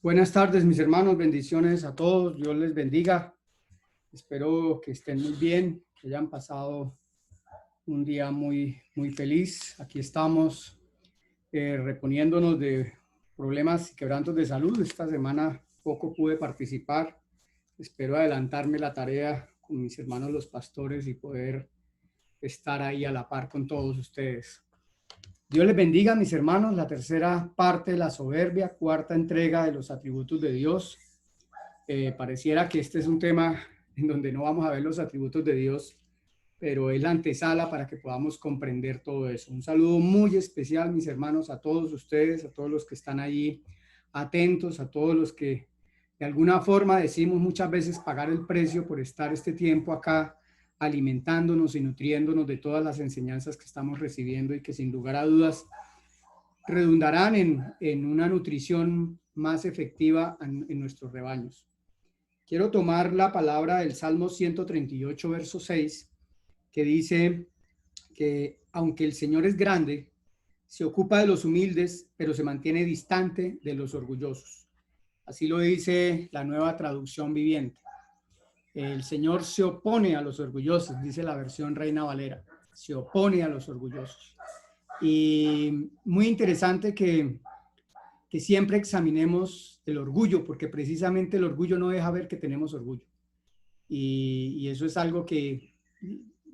Buenas tardes, mis hermanos, bendiciones a todos, Dios les bendiga. Espero que estén muy bien, que hayan pasado un día muy feliz. Aquí estamos reponiéndonos de problemas y quebrantos de salud. Esta semana poco pude participar. Espero adelantarme la tarea con mis hermanos los pastores y poder estar ahí a la par con todos ustedes. Dios les bendiga, mis hermanos. La tercera parte de la soberbia, cuarta entrega de los atributos de Dios. Pareciera que este es un tema en donde no vamos a ver los atributos de Dios, pero es la antesala para que podamos comprender todo eso. Un saludo muy especial, mis hermanos, a todos ustedes, a todos los que están ahí atentos, a todos los que de alguna forma decimos muchas veces pagar el precio por estar este tiempo acá alimentándonos y nutriéndonos de todas las enseñanzas que estamos recibiendo y que sin lugar a dudas redundarán en una nutrición más efectiva en nuestros rebaños. Quiero tomar la palabra del Salmo 138, verso 6, que dice que aunque el Señor es grande, se ocupa de los humildes, pero se mantiene distante de los orgullosos. Así lo dice la Nueva Traducción Viviente. El Señor se opone a los orgullosos, dice la versión Reina Valera. Se opone a los orgullosos. Y muy interesante que siempre examinemos el orgullo, porque precisamente el orgullo no deja ver que tenemos orgullo. Y eso es algo que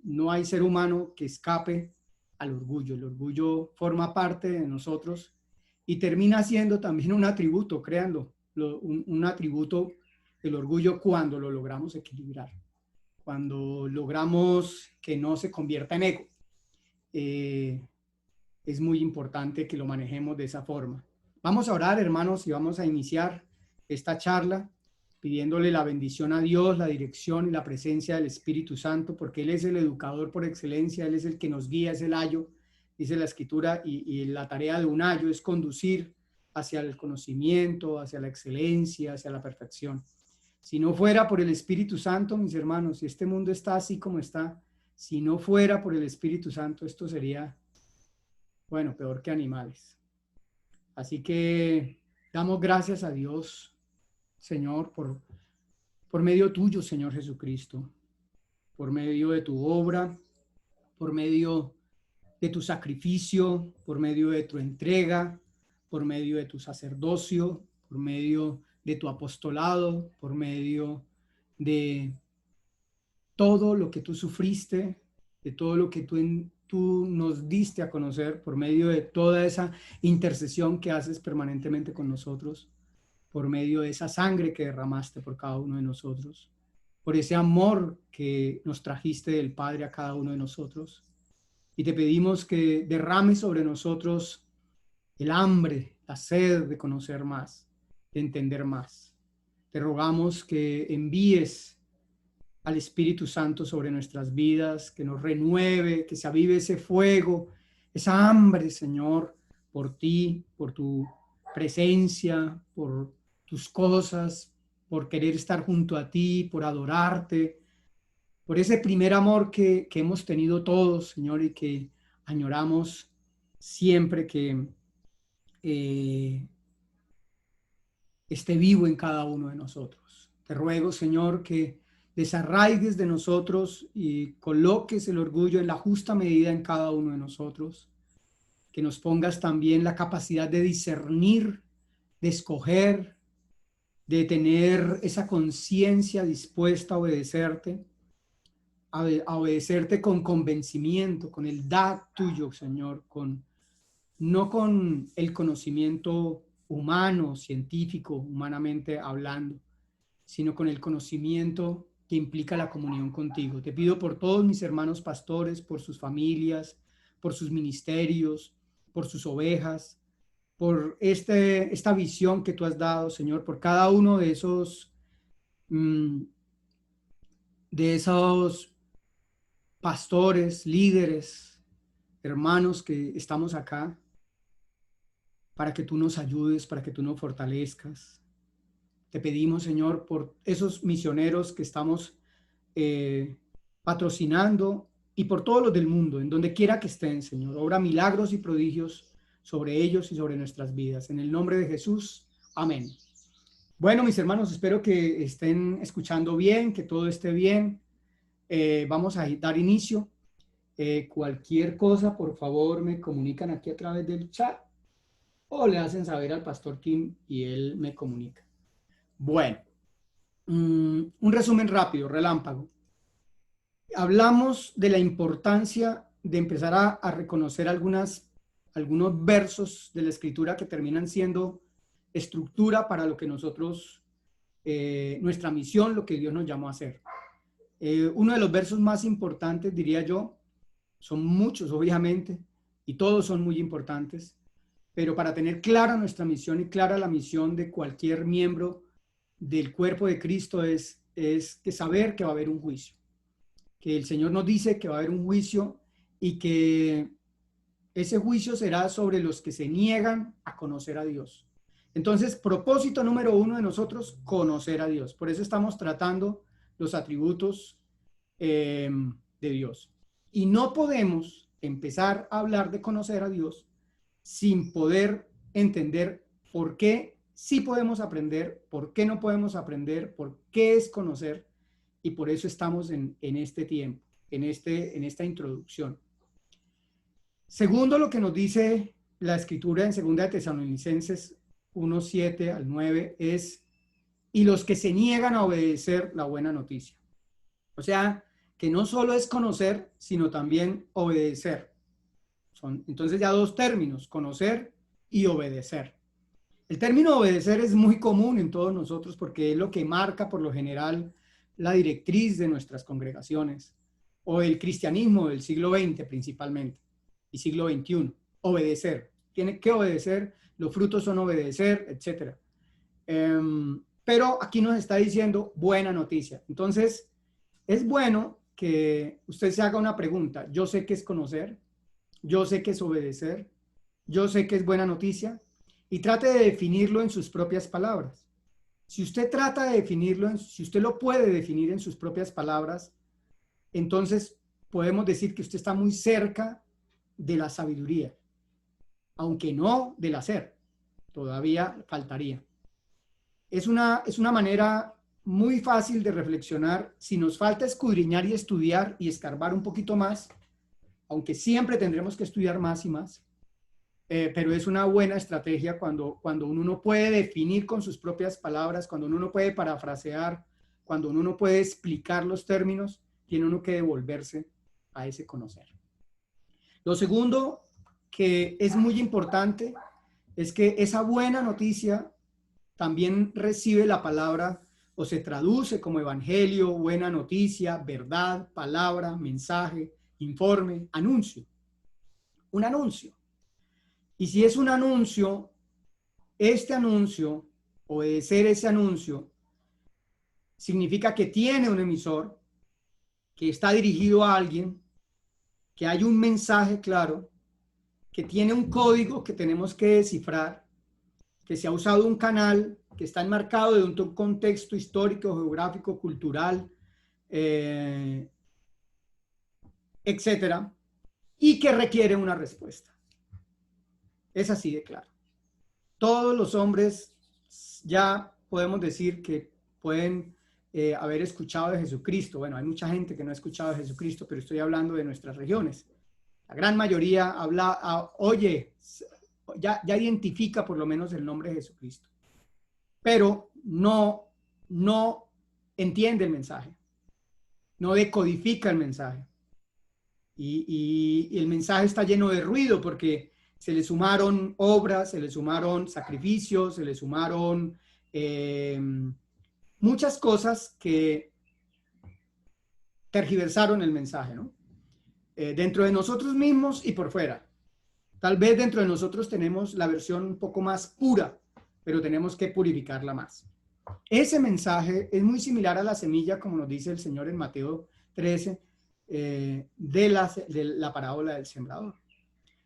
no hay ser humano que escape al orgullo. El orgullo forma parte de nosotros y termina siendo también un atributo, créanlo, un atributo del orgullo cuando lo logramos equilibrar, cuando logramos que no se convierta en ego. Es muy importante que lo manejemos de esa forma. Vamos a orar, hermanos, y vamos a iniciar esta charla pidiéndole la bendición a Dios, la dirección y la presencia del Espíritu Santo, porque Él es el educador por excelencia, Él es el que nos guía, es el ayo, dice la Escritura, y la tarea de un ayo es conducir hacia el conocimiento, hacia la excelencia, hacia la perfección. Si no fuera por el Espíritu Santo, mis hermanos, si este mundo está así como está, si no fuera por el Espíritu Santo, esto sería, bueno, peor que animales. Así que damos gracias a Dios, Señor, por medio tuyo, Señor Jesucristo, por medio de tu obra, por medio de tu sacrificio, por medio de tu entrega, por medio de tu sacerdocio, por medio de tu apostolado, por medio de todo lo que tú sufriste, de todo lo que tú nos diste a conocer, por medio de toda esa intercesión que haces permanentemente con nosotros, por medio de esa sangre que derramaste por cada uno de nosotros, por ese amor que nos trajiste del Padre a cada uno de nosotros. Y te pedimos que derrames sobre nosotros el hambre, la sed de conocer más, de entender más. Te rogamos que envíes al Espíritu Santo sobre nuestras vidas, que nos renueve, que se avive ese fuego, esa hambre, Señor, por ti, por tu presencia, por tus cosas, por querer estar junto a ti, por adorarte, por ese primer amor que hemos tenido todos, Señor, y que añoramos siempre que esté vivo en cada uno de nosotros. Te ruego, Señor, que desarraigues de nosotros y coloques el orgullo en la justa medida en cada uno de nosotros, que nos pongas también la capacidad de discernir, de escoger, de tener esa conciencia dispuesta a obedecerte, a obedecerte con convencimiento, con el da tuyo, Señor, no con el conocimiento humano, científico, humanamente hablando, sino con el conocimiento que implica la comunión contigo. Te pido por todos mis hermanos pastores, por sus familias, por sus ministerios, por sus ovejas, por esta visión que tú has dado, Señor, por cada uno de esos pastores, líderes, hermanos que estamos acá, para que tú nos ayudes, para que tú nos fortalezcas. Te pedimos, Señor, por esos misioneros que estamos patrocinando y por todos los del mundo, en donde quiera que estén, Señor. Obra milagros y prodigios sobre ellos y sobre nuestras vidas. En el nombre de Jesús, amén. Bueno, mis hermanos, espero que estén escuchando bien, que todo esté bien. Vamos a dar inicio. Cualquier cosa, por favor, me comunican aquí a través del chat o le hacen saber al pastor Kim y él me comunica. Bueno, un resumen rápido, relámpago. Hablamos de la importancia de empezar a reconocer algunos versos de la Escritura que terminan siendo estructura para lo que nosotros, nuestra misión, lo que Dios nos llamó a hacer. Uno de los versos más importantes, diría yo, son muchos, obviamente, y todos son muy importantes, pero para tener clara nuestra misión y clara la misión de cualquier miembro del cuerpo de Cristo es que saber que va a haber un juicio, que el Señor nos dice que va a haber un juicio y que ese juicio será sobre los que se niegan a conocer a Dios. Entonces, propósito número 1 de nosotros, conocer a Dios. Por eso estamos tratando los atributos de Dios. Y no podemos empezar a hablar de conocer a Dios sin poder entender por qué sí podemos aprender, por qué no podemos aprender, por qué es conocer. Y por eso estamos en este tiempo, en esta introducción. Segundo, lo que nos dice la Escritura en 2 de Tesalonicenses 1:7 al 9 es, y los que se niegan a obedecer la buena noticia. O sea, que no solo es conocer, sino también obedecer. Son entonces ya dos términos, conocer y obedecer. El término obedecer es muy común en todos nosotros porque es lo que marca por lo general la directriz de nuestras congregaciones o el cristianismo del siglo XX principalmente y siglo XXI. Obedecer. Tiene que obedecer, los frutos son obedecer, etc. Pero aquí nos está diciendo buena noticia. Entonces, es bueno que usted se haga una pregunta. Yo sé qué es conocer, yo sé qué es obedecer, yo sé qué es buena noticia, y trate de definirlo en sus propias palabras. Si usted trata de definirlo, si usted lo puede definir en sus propias palabras, entonces podemos decir que usted está muy cerca de la sabiduría, aunque no del hacer. Todavía faltaría. Es una manera muy fácil de reflexionar. Si nos falta escudriñar y estudiar y escarbar un poquito más, aunque siempre tendremos que estudiar más y más, pero es una buena estrategia cuando uno no puede definir con sus propias palabras, cuando uno no puede parafrasear, cuando uno no puede explicar los términos, tiene uno que devolverse a ese conocer. Lo segundo que es muy importante es que esa buena noticia también recibe la palabra o se traduce como evangelio, buena noticia, verdad, palabra, mensaje, informe, anuncio. Un anuncio. Y si es un anuncio, este anuncio, obedecer ese anuncio, significa que tiene un emisor, que está dirigido a alguien, que hay un mensaje claro, que tiene un código que tenemos que descifrar, que se ha usado un canal, que está enmarcado de un contexto histórico, geográfico, cultural, etcétera, y que requiere una respuesta. Es así de claro. Todos los hombres ya podemos decir que pueden haber escuchado de Jesucristo. Bueno, hay mucha gente que no ha escuchado de Jesucristo, pero estoy hablando de nuestras regiones. La gran mayoría oye, ya identifica por lo menos el nombre de Jesucristo, pero no entiende el mensaje, no decodifica el mensaje. Y el mensaje está lleno de ruido porque se le sumaron obras, se le sumaron sacrificios, se le sumaron muchas cosas que tergiversaron el mensaje, ¿no? Dentro de nosotros mismos y por fuera. Tal vez dentro de nosotros tenemos la versión un poco más pura, pero tenemos que purificarla más. Ese mensaje es muy similar a la semilla, como nos dice el Señor en Mateo 13, de la parábola del sembrador.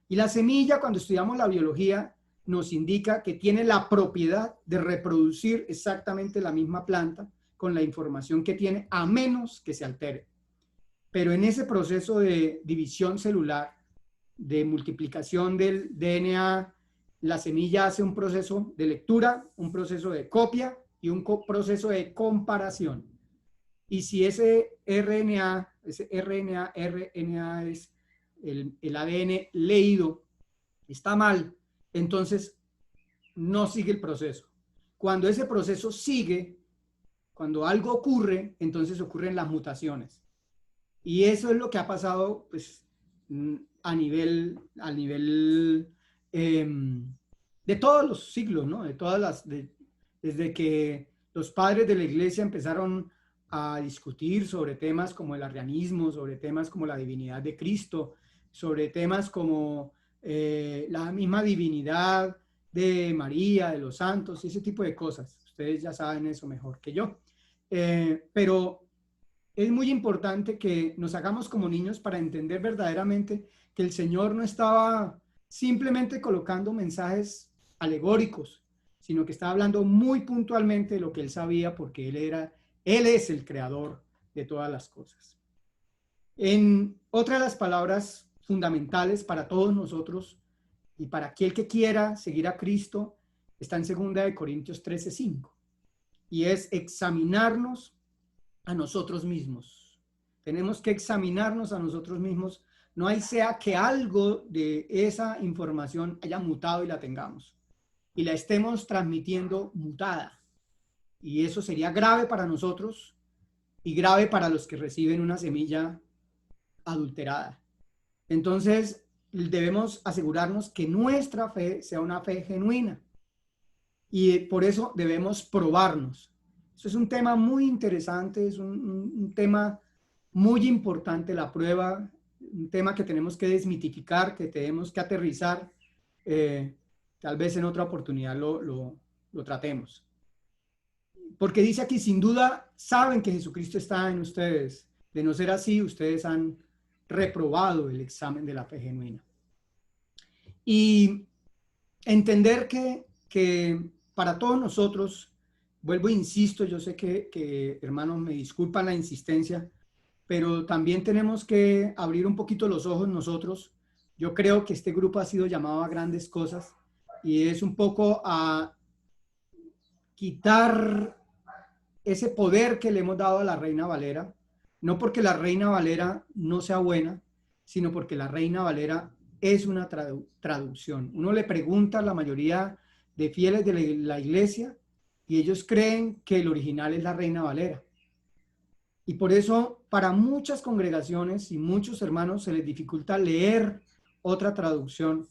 Y la semilla, cuando estudiamos la biología, nos indica que tiene la propiedad de reproducir exactamente la misma planta con la información que tiene, a menos que se altere. Pero en ese proceso de división celular, de multiplicación del DNA, la semilla hace un proceso de lectura, un proceso de copia y un proceso de comparación. Y si ese RNA es el ADN leído, está mal, entonces no sigue el proceso. Cuando ese proceso sigue, cuando algo ocurre, entonces ocurren las mutaciones. Y eso es lo que ha pasado pues, a nivel de todos los siglos, ¿no? Desde que los padres de la iglesia empezaron a discutir sobre temas como el arrianismo, sobre temas como la divinidad de Cristo, sobre temas como la misma divinidad de María, de los santos, y ese tipo de cosas. Ustedes ya saben eso mejor que yo. Pero es muy importante que nos hagamos como niños para entender verdaderamente que el Señor no estaba simplemente colocando mensajes alegóricos, sino que estaba hablando muy puntualmente de lo que Él sabía, porque Él es el creador de todas las cosas. En otra de las palabras fundamentales para todos nosotros y para aquel que quiera seguir a Cristo, está en 2 Corintios 13:5, y es examinarnos a nosotros mismos. Tenemos que examinarnos a nosotros mismos. No hay sea que algo de esa información haya mutado y la tengamos y la estemos transmitiendo mutada. Y eso sería grave para nosotros y grave para los que reciben una semilla adulterada. Entonces, debemos asegurarnos que nuestra fe sea una fe genuina. Y por eso debemos probarnos. Eso es un tema muy interesante, es un tema muy importante, la prueba, un tema que tenemos que desmitificar, que tenemos que aterrizar. Tal vez en otra oportunidad lo tratemos. Porque dice aquí, sin duda, saben que Jesucristo está en ustedes. De no ser así, ustedes han reprobado el examen de la fe genuina. Y entender que para todos nosotros, vuelvo e insisto, yo sé que hermanos me disculpan la insistencia, pero también tenemos que abrir un poquito los ojos nosotros. Yo creo que este grupo ha sido llamado a grandes cosas y es un poco a quitar ese poder que le hemos dado a la Reina Valera, no porque la Reina Valera no sea buena, sino porque la Reina Valera es una traducción. Uno le pregunta a la mayoría de fieles de la iglesia y ellos creen que el original es la Reina Valera. Y por eso para muchas congregaciones y muchos hermanos se les dificulta leer otra traducción,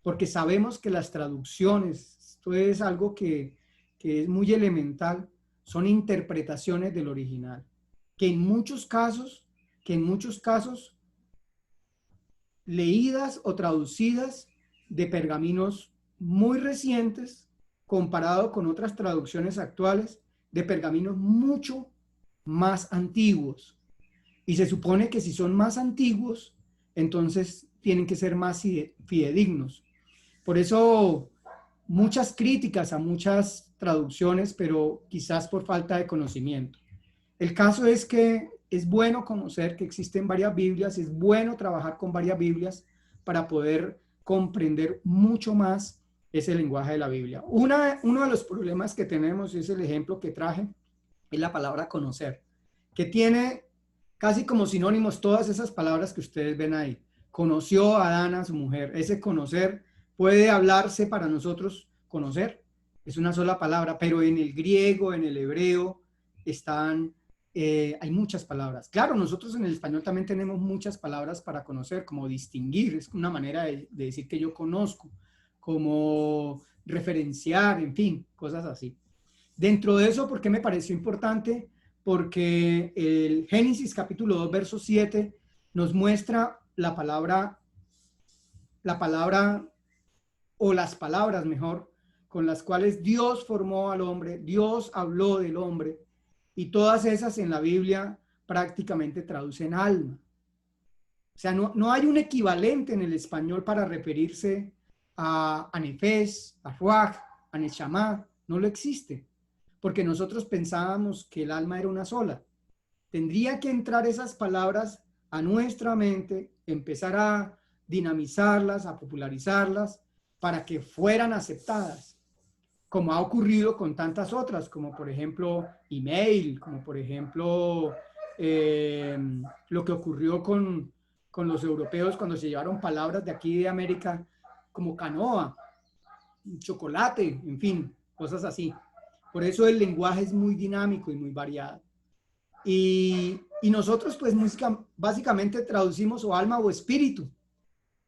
porque sabemos que las traducciones, esto es algo que es muy elemental, son interpretaciones del original, que en muchos casos leídas o traducidas de pergaminos muy recientes comparado con otras traducciones actuales de pergaminos mucho más antiguos. Y se supone que si son más antiguos, entonces tienen que ser más fidedignos. Por eso muchas críticas a muchas traducciones, pero quizás por falta de conocimiento. El caso es que es bueno conocer que existen varias Biblias, es bueno trabajar con varias Biblias para poder comprender mucho más ese lenguaje de la Biblia. Uno de los problemas que tenemos, y es el ejemplo que traje, es la palabra conocer, que tiene casi como sinónimos todas esas palabras que ustedes ven ahí. Conoció a Adán a su mujer. Ese conocer puede hablarse para nosotros, conocer, es una sola palabra, pero en el griego, en el hebreo, hay muchas palabras. Claro, nosotros en el español también tenemos muchas palabras para conocer, como distinguir, es una manera de decir que yo conozco, como referenciar, en fin, cosas así. Dentro de eso, ¿por qué me pareció importante? Porque el Génesis capítulo 2, verso 7 nos muestra la palabra o las palabras mejor, con las cuales Dios formó al hombre, Dios habló del hombre, y todas esas en la Biblia prácticamente traducen alma. O sea, no hay un equivalente en el español para referirse a Nefes, a Ruach, a Neshama, no lo existe, porque nosotros pensábamos que el alma era una sola. Tendría que entrar esas palabras a nuestra mente, empezar a dinamizarlas, a popularizarlas, para que fueran aceptadas. como ha ocurrido con tantas otras, como por ejemplo email, como por ejemplo lo que ocurrió con los europeos cuando se llevaron palabras de aquí de América, como canoa, chocolate, en fin, cosas así. Por eso el lenguaje es muy dinámico y muy variado. Y nosotros pues música, básicamente traducimos o alma o espíritu,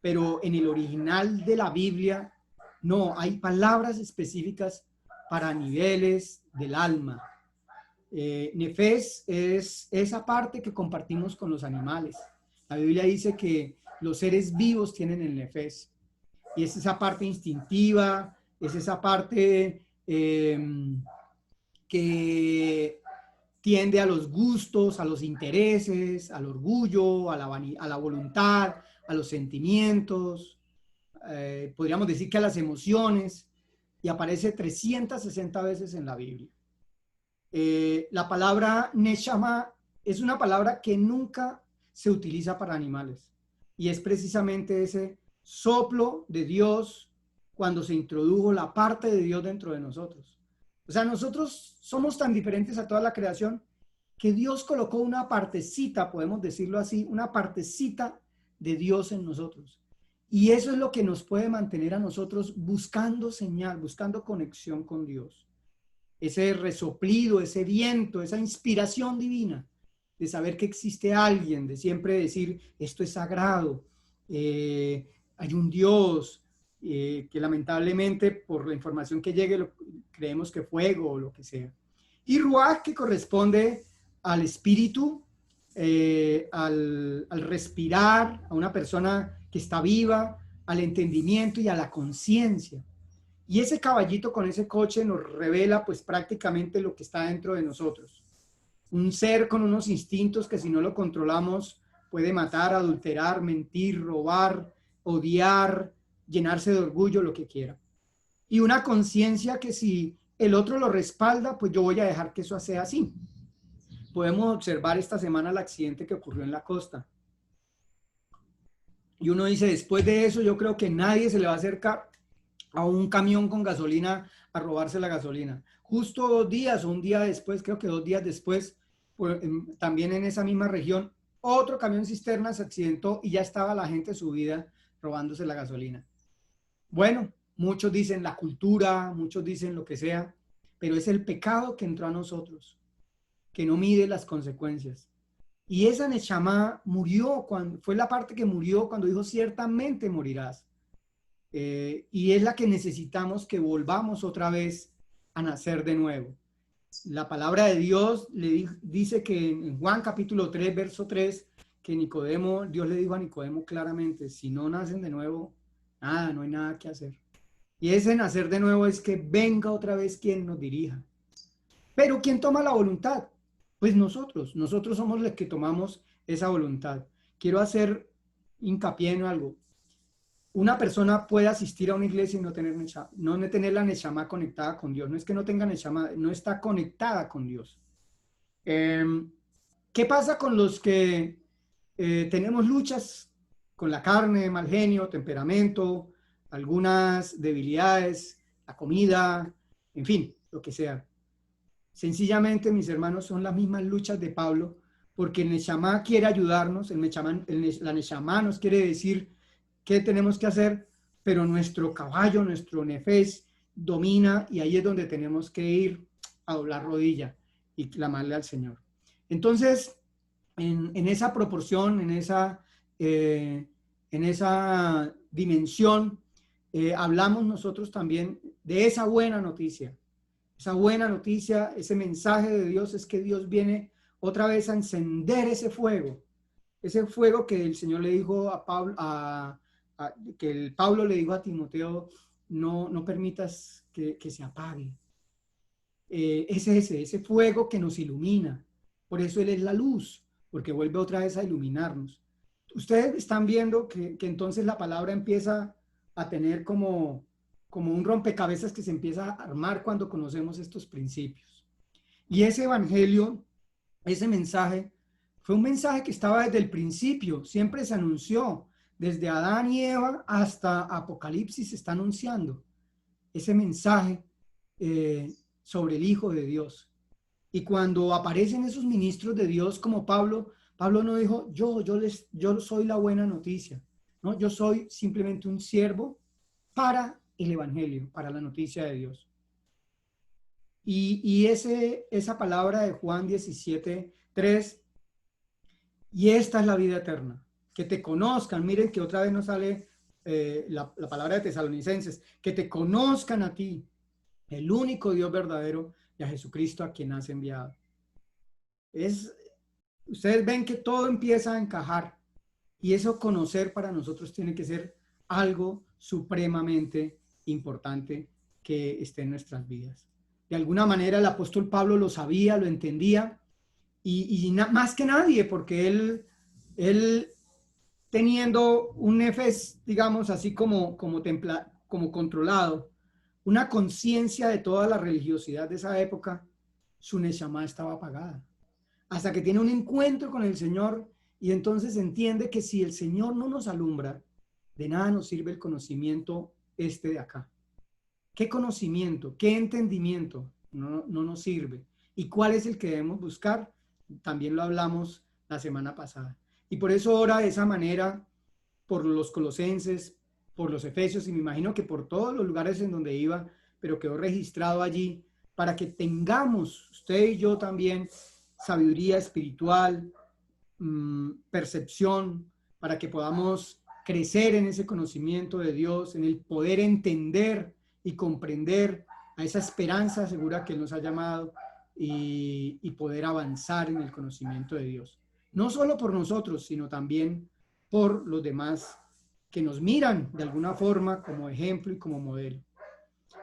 pero en el original de la Biblia no, hay palabras específicas para niveles del alma. Nefes es esa parte que compartimos con los animales. La Biblia dice que los seres vivos tienen el nefes, y es esa parte instintiva, es esa parte que tiende a los gustos, a los intereses, al orgullo, a la voluntad, a los sentimientos, podríamos decir que a las emociones, y aparece 360 veces en la Biblia. La palabra neshama es una palabra que nunca se utiliza para animales, y es precisamente ese soplo de Dios cuando se introdujo la parte de Dios dentro de nosotros. O sea, nosotros somos tan diferentes a toda la creación que Dios colocó una partecita, podemos decirlo así, una partecita de Dios en nosotros. Y eso es lo que nos puede mantener a nosotros buscando señal, buscando conexión con Dios. Ese resoplido, ese viento, esa inspiración divina de saber que existe alguien, de siempre decir, esto es sagrado, hay un Dios, que lamentablemente por la información que llegue creemos que fuego o lo que sea. Y Ruach, que corresponde al espíritu, al respirar, a una persona que está viva, al entendimiento y a la conciencia. Y ese caballito con ese coche nos revela pues prácticamente lo que está dentro de nosotros. Un ser con unos instintos que si no lo controlamos puede matar, adulterar, mentir, robar, odiar, llenarse de orgullo, lo que quiera. Y una conciencia que si el otro lo respalda, pues yo voy a dejar que eso sea así. Podemos observar esta semana el accidente que ocurrió en la costa. Y uno dice, después de eso yo creo que nadie se le va a acercar a un camión con gasolina a robarse la gasolina. Justo 2 días o un día después, creo que 2 días después, pues, también en esa misma región, otro camión cisterna se accidentó y ya estaba la gente subida robándose la gasolina. Bueno, muchos dicen la cultura, muchos dicen lo que sea, pero es el pecado que entró a nosotros, que no mide las consecuencias. Y esa Neshama murió, fue la parte que murió cuando dijo, ciertamente morirás. Y es la que necesitamos que volvamos otra vez a nacer de nuevo. La palabra de Dios dice que en Juan capítulo 3, verso 3, que Nicodemo, Dios le dijo a Nicodemo claramente, si no nacen de nuevo, nada, no hay nada que hacer. Y ese nacer de nuevo es que venga otra vez quien nos dirija. Pero ¿quién toma la voluntad? Pues nosotros somos los que tomamos esa voluntad. Quiero hacer hincapié en algo. Una persona puede asistir a una iglesia y no tener la Neshama conectada con Dios. No es que no tenga Neshama, no está conectada con Dios. ¿Qué pasa con los que tenemos luchas con la carne, mal genio, temperamento, algunas debilidades, la comida, en fin, lo que sea? Sencillamente, mis hermanos, son las mismas luchas de Pablo, porque el Neshama quiere ayudarnos, la Neshama nos quiere decir qué tenemos que hacer, pero nuestro caballo, nuestro nefes, domina, y ahí es donde tenemos que ir a doblar rodilla y clamarle al Señor. Entonces, en esa proporción, en esa dimensión, hablamos nosotros también de esa buena noticia. Esa buena noticia, ese mensaje de Dios es que Dios viene otra vez a encender ese fuego que el Señor le dijo a Pablo, que Pablo le dijo a Timoteo, no permitas que se apague. Es ese fuego que nos ilumina. Por eso Él es la luz, porque vuelve otra vez a iluminarnos. Ustedes están viendo que entonces la palabra empieza a tener como un rompecabezas que se empieza a armar cuando conocemos estos principios. Y ese evangelio, ese mensaje, fue un mensaje que estaba desde el principio, siempre se anunció, desde Adán y Eva hasta Apocalipsis se está anunciando ese mensaje sobre el Hijo de Dios. Y cuando aparecen esos ministros de Dios como Pablo, Pablo no dijo, yo soy la buena noticia, ¿no? Yo soy simplemente un siervo para el Evangelio, para la noticia de Dios. Y esa palabra de Juan 17:3, y esta es la vida eterna, que te conozcan. Miren que otra vez nos sale la palabra de Tesalonicenses, que te conozcan a ti, el único Dios verdadero, y a Jesucristo a quien has enviado. Ustedes ven que todo empieza a encajar, y eso conocer para nosotros tiene que ser algo supremamente importante que esté en nuestras vidas. De alguna manera el apóstol Pablo lo sabía, lo entendía, más que nadie, porque él teniendo un nefes, digamos así como controlado, una conciencia de toda la religiosidad de esa época, su neshama estaba apagada. Hasta que tiene un encuentro con el Señor y entonces entiende que si el Señor no nos alumbra, de nada nos sirve el conocimiento de acá. ¿Qué conocimiento? ¿Qué entendimiento? No nos sirve. ¿Y cuál es el que debemos buscar? También lo hablamos la semana pasada. Y por eso ora de esa manera por los colosenses, por los efesios, y me imagino que por todos los lugares en donde iba, pero quedó registrado allí, para que tengamos, usted y yo también, sabiduría espiritual, percepción, para que podamos crecer en ese conocimiento de Dios, en el poder entender y comprender a esa esperanza segura que Él nos ha llamado y poder avanzar en el conocimiento de Dios. No solo por nosotros, sino también por los demás que nos miran de alguna forma como ejemplo y como modelo.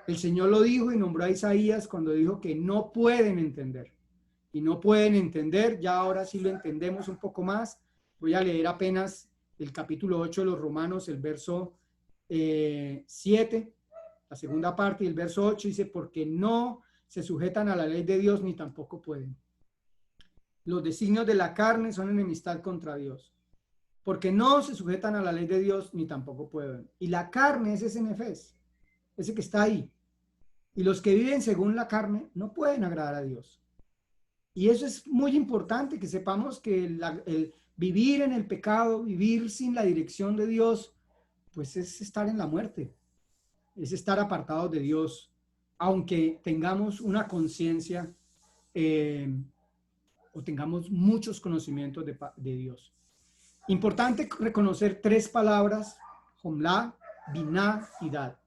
El Señor lo dijo y nombró a Isaías cuando dijo que no pueden entender. Y no pueden entender, ya ahora sí lo entendemos un poco más. Voy a leer apenas el capítulo 8 de los Romanos, el verso 7, la segunda parte del verso 8, dice, porque no se sujetan a la ley de Dios ni tampoco pueden. Los designios de la carne son enemistad contra Dios, porque no se sujetan a la ley de Dios ni tampoco pueden. Y la carne es ese nefes, ese que está ahí. Y los que viven según la carne no pueden agradar a Dios. Y eso es muy importante, que sepamos que el vivir en el pecado, vivir sin la dirección de Dios, pues es estar en la muerte, es estar apartados de Dios, aunque tengamos una conciencia o tengamos muchos conocimientos de Dios. Importante reconocer tres palabras: Jomla, Biná y Dad.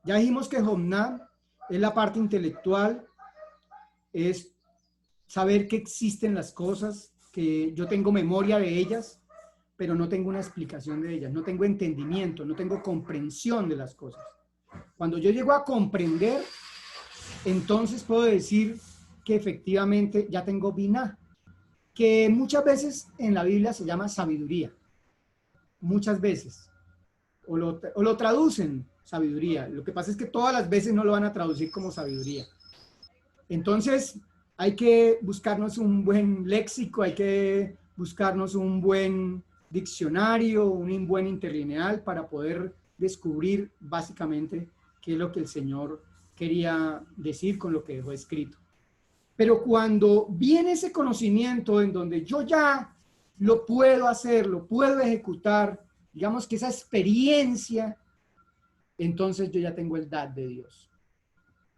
Ya dijimos que Jomna es la parte intelectual, es saber que existen las cosas, que yo tengo memoria de ellas, pero no tengo una explicación de ellas, no tengo entendimiento, no tengo comprensión de las cosas. Cuando yo llego a comprender, entonces puedo decir que efectivamente ya tengo Biná, que muchas veces en la Biblia se llama sabiduría, muchas veces, o lo traducen sabiduría. Lo que pasa es que todas las veces no lo van a traducir como sabiduría. Entonces hay que buscarnos un buen léxico, hay que buscarnos un buen diccionario, un buen interlineal para poder descubrir básicamente qué es lo que el Señor quería decir con lo que dejó escrito. Pero cuando viene ese conocimiento en donde yo ya lo puedo hacer, lo puedo ejecutar, digamos que esa experiencia, entonces yo ya tengo el dad de Dios.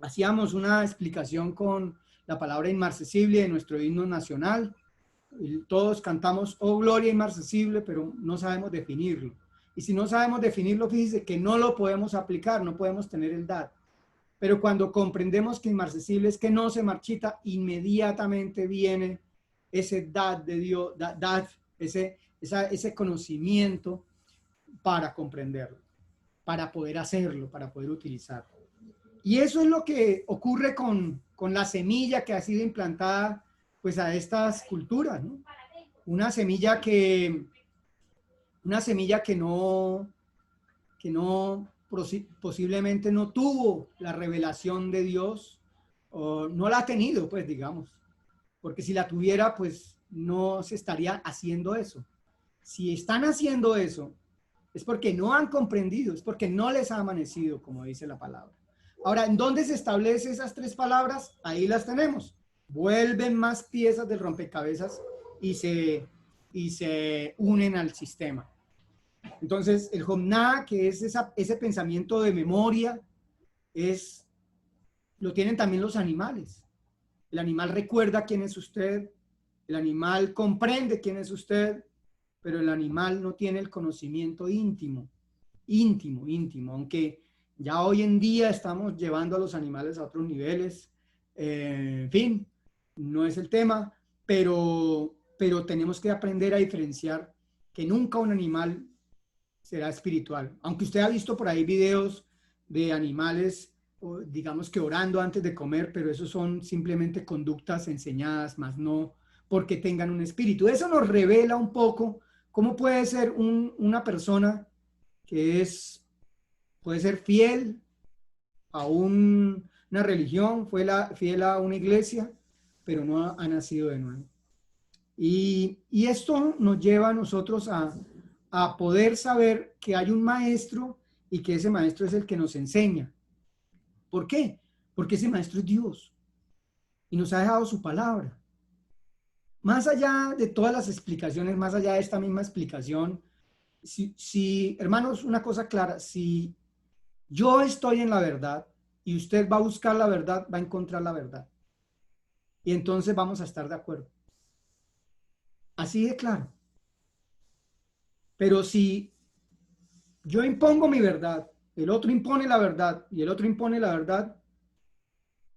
Hacíamos una explicación con la palabra inmarcesible de nuestro himno nacional. Todos cantamos, oh gloria inmarcesible, pero no sabemos definirlo. Y si no sabemos definirlo, fíjese que no lo podemos aplicar, no podemos tener el dad. Pero cuando comprendemos que inmarcesible es que no se marchita, inmediatamente viene ese dad de Dios, ese conocimiento para comprenderlo, para poder hacerlo, para poder utilizarlo. Y eso es lo que ocurre con la semilla que ha sido implantada pues a estas culturas, ¿no? Una semilla que posiblemente no tuvo la revelación de Dios, o no la ha tenido, pues digamos, porque si la tuviera, pues no se estaría haciendo eso. Si están haciendo eso, es porque no han comprendido, es porque no les ha amanecido, como dice la palabra. Ahora, ¿en dónde se establecen esas tres palabras? Ahí las tenemos. Vuelven más piezas del rompecabezas y se unen al sistema. Entonces, el Jomná, que es ese pensamiento de memoria, lo tienen también los animales. El animal recuerda quién es usted, el animal comprende quién es usted, pero el animal no tiene el conocimiento íntimo, aunque ya hoy en día estamos llevando a los animales a otros niveles. En fin, no es el tema, pero tenemos que aprender a diferenciar que nunca un animal será espiritual. Aunque usted ha visto por ahí videos de animales, digamos que orando antes de comer, pero eso son simplemente conductas enseñadas, más no porque tengan un espíritu. Eso nos revela un poco cómo puede ser una persona que puede ser fiel a una religión, fiel a una iglesia, pero no ha nacido de nuevo. Y esto nos lleva a nosotros a poder saber que hay un maestro y que ese maestro es el que nos enseña. ¿Por qué? Porque ese maestro es Dios y nos ha dejado su palabra. Más allá de todas las explicaciones, más allá de esta misma explicación, hermanos, una cosa clara, si yo estoy en la verdad y usted va a buscar la verdad, va a encontrar la verdad. Y entonces vamos a estar de acuerdo. Así de claro. Pero si yo impongo mi verdad, el otro impone la verdad y el otro impone la verdad,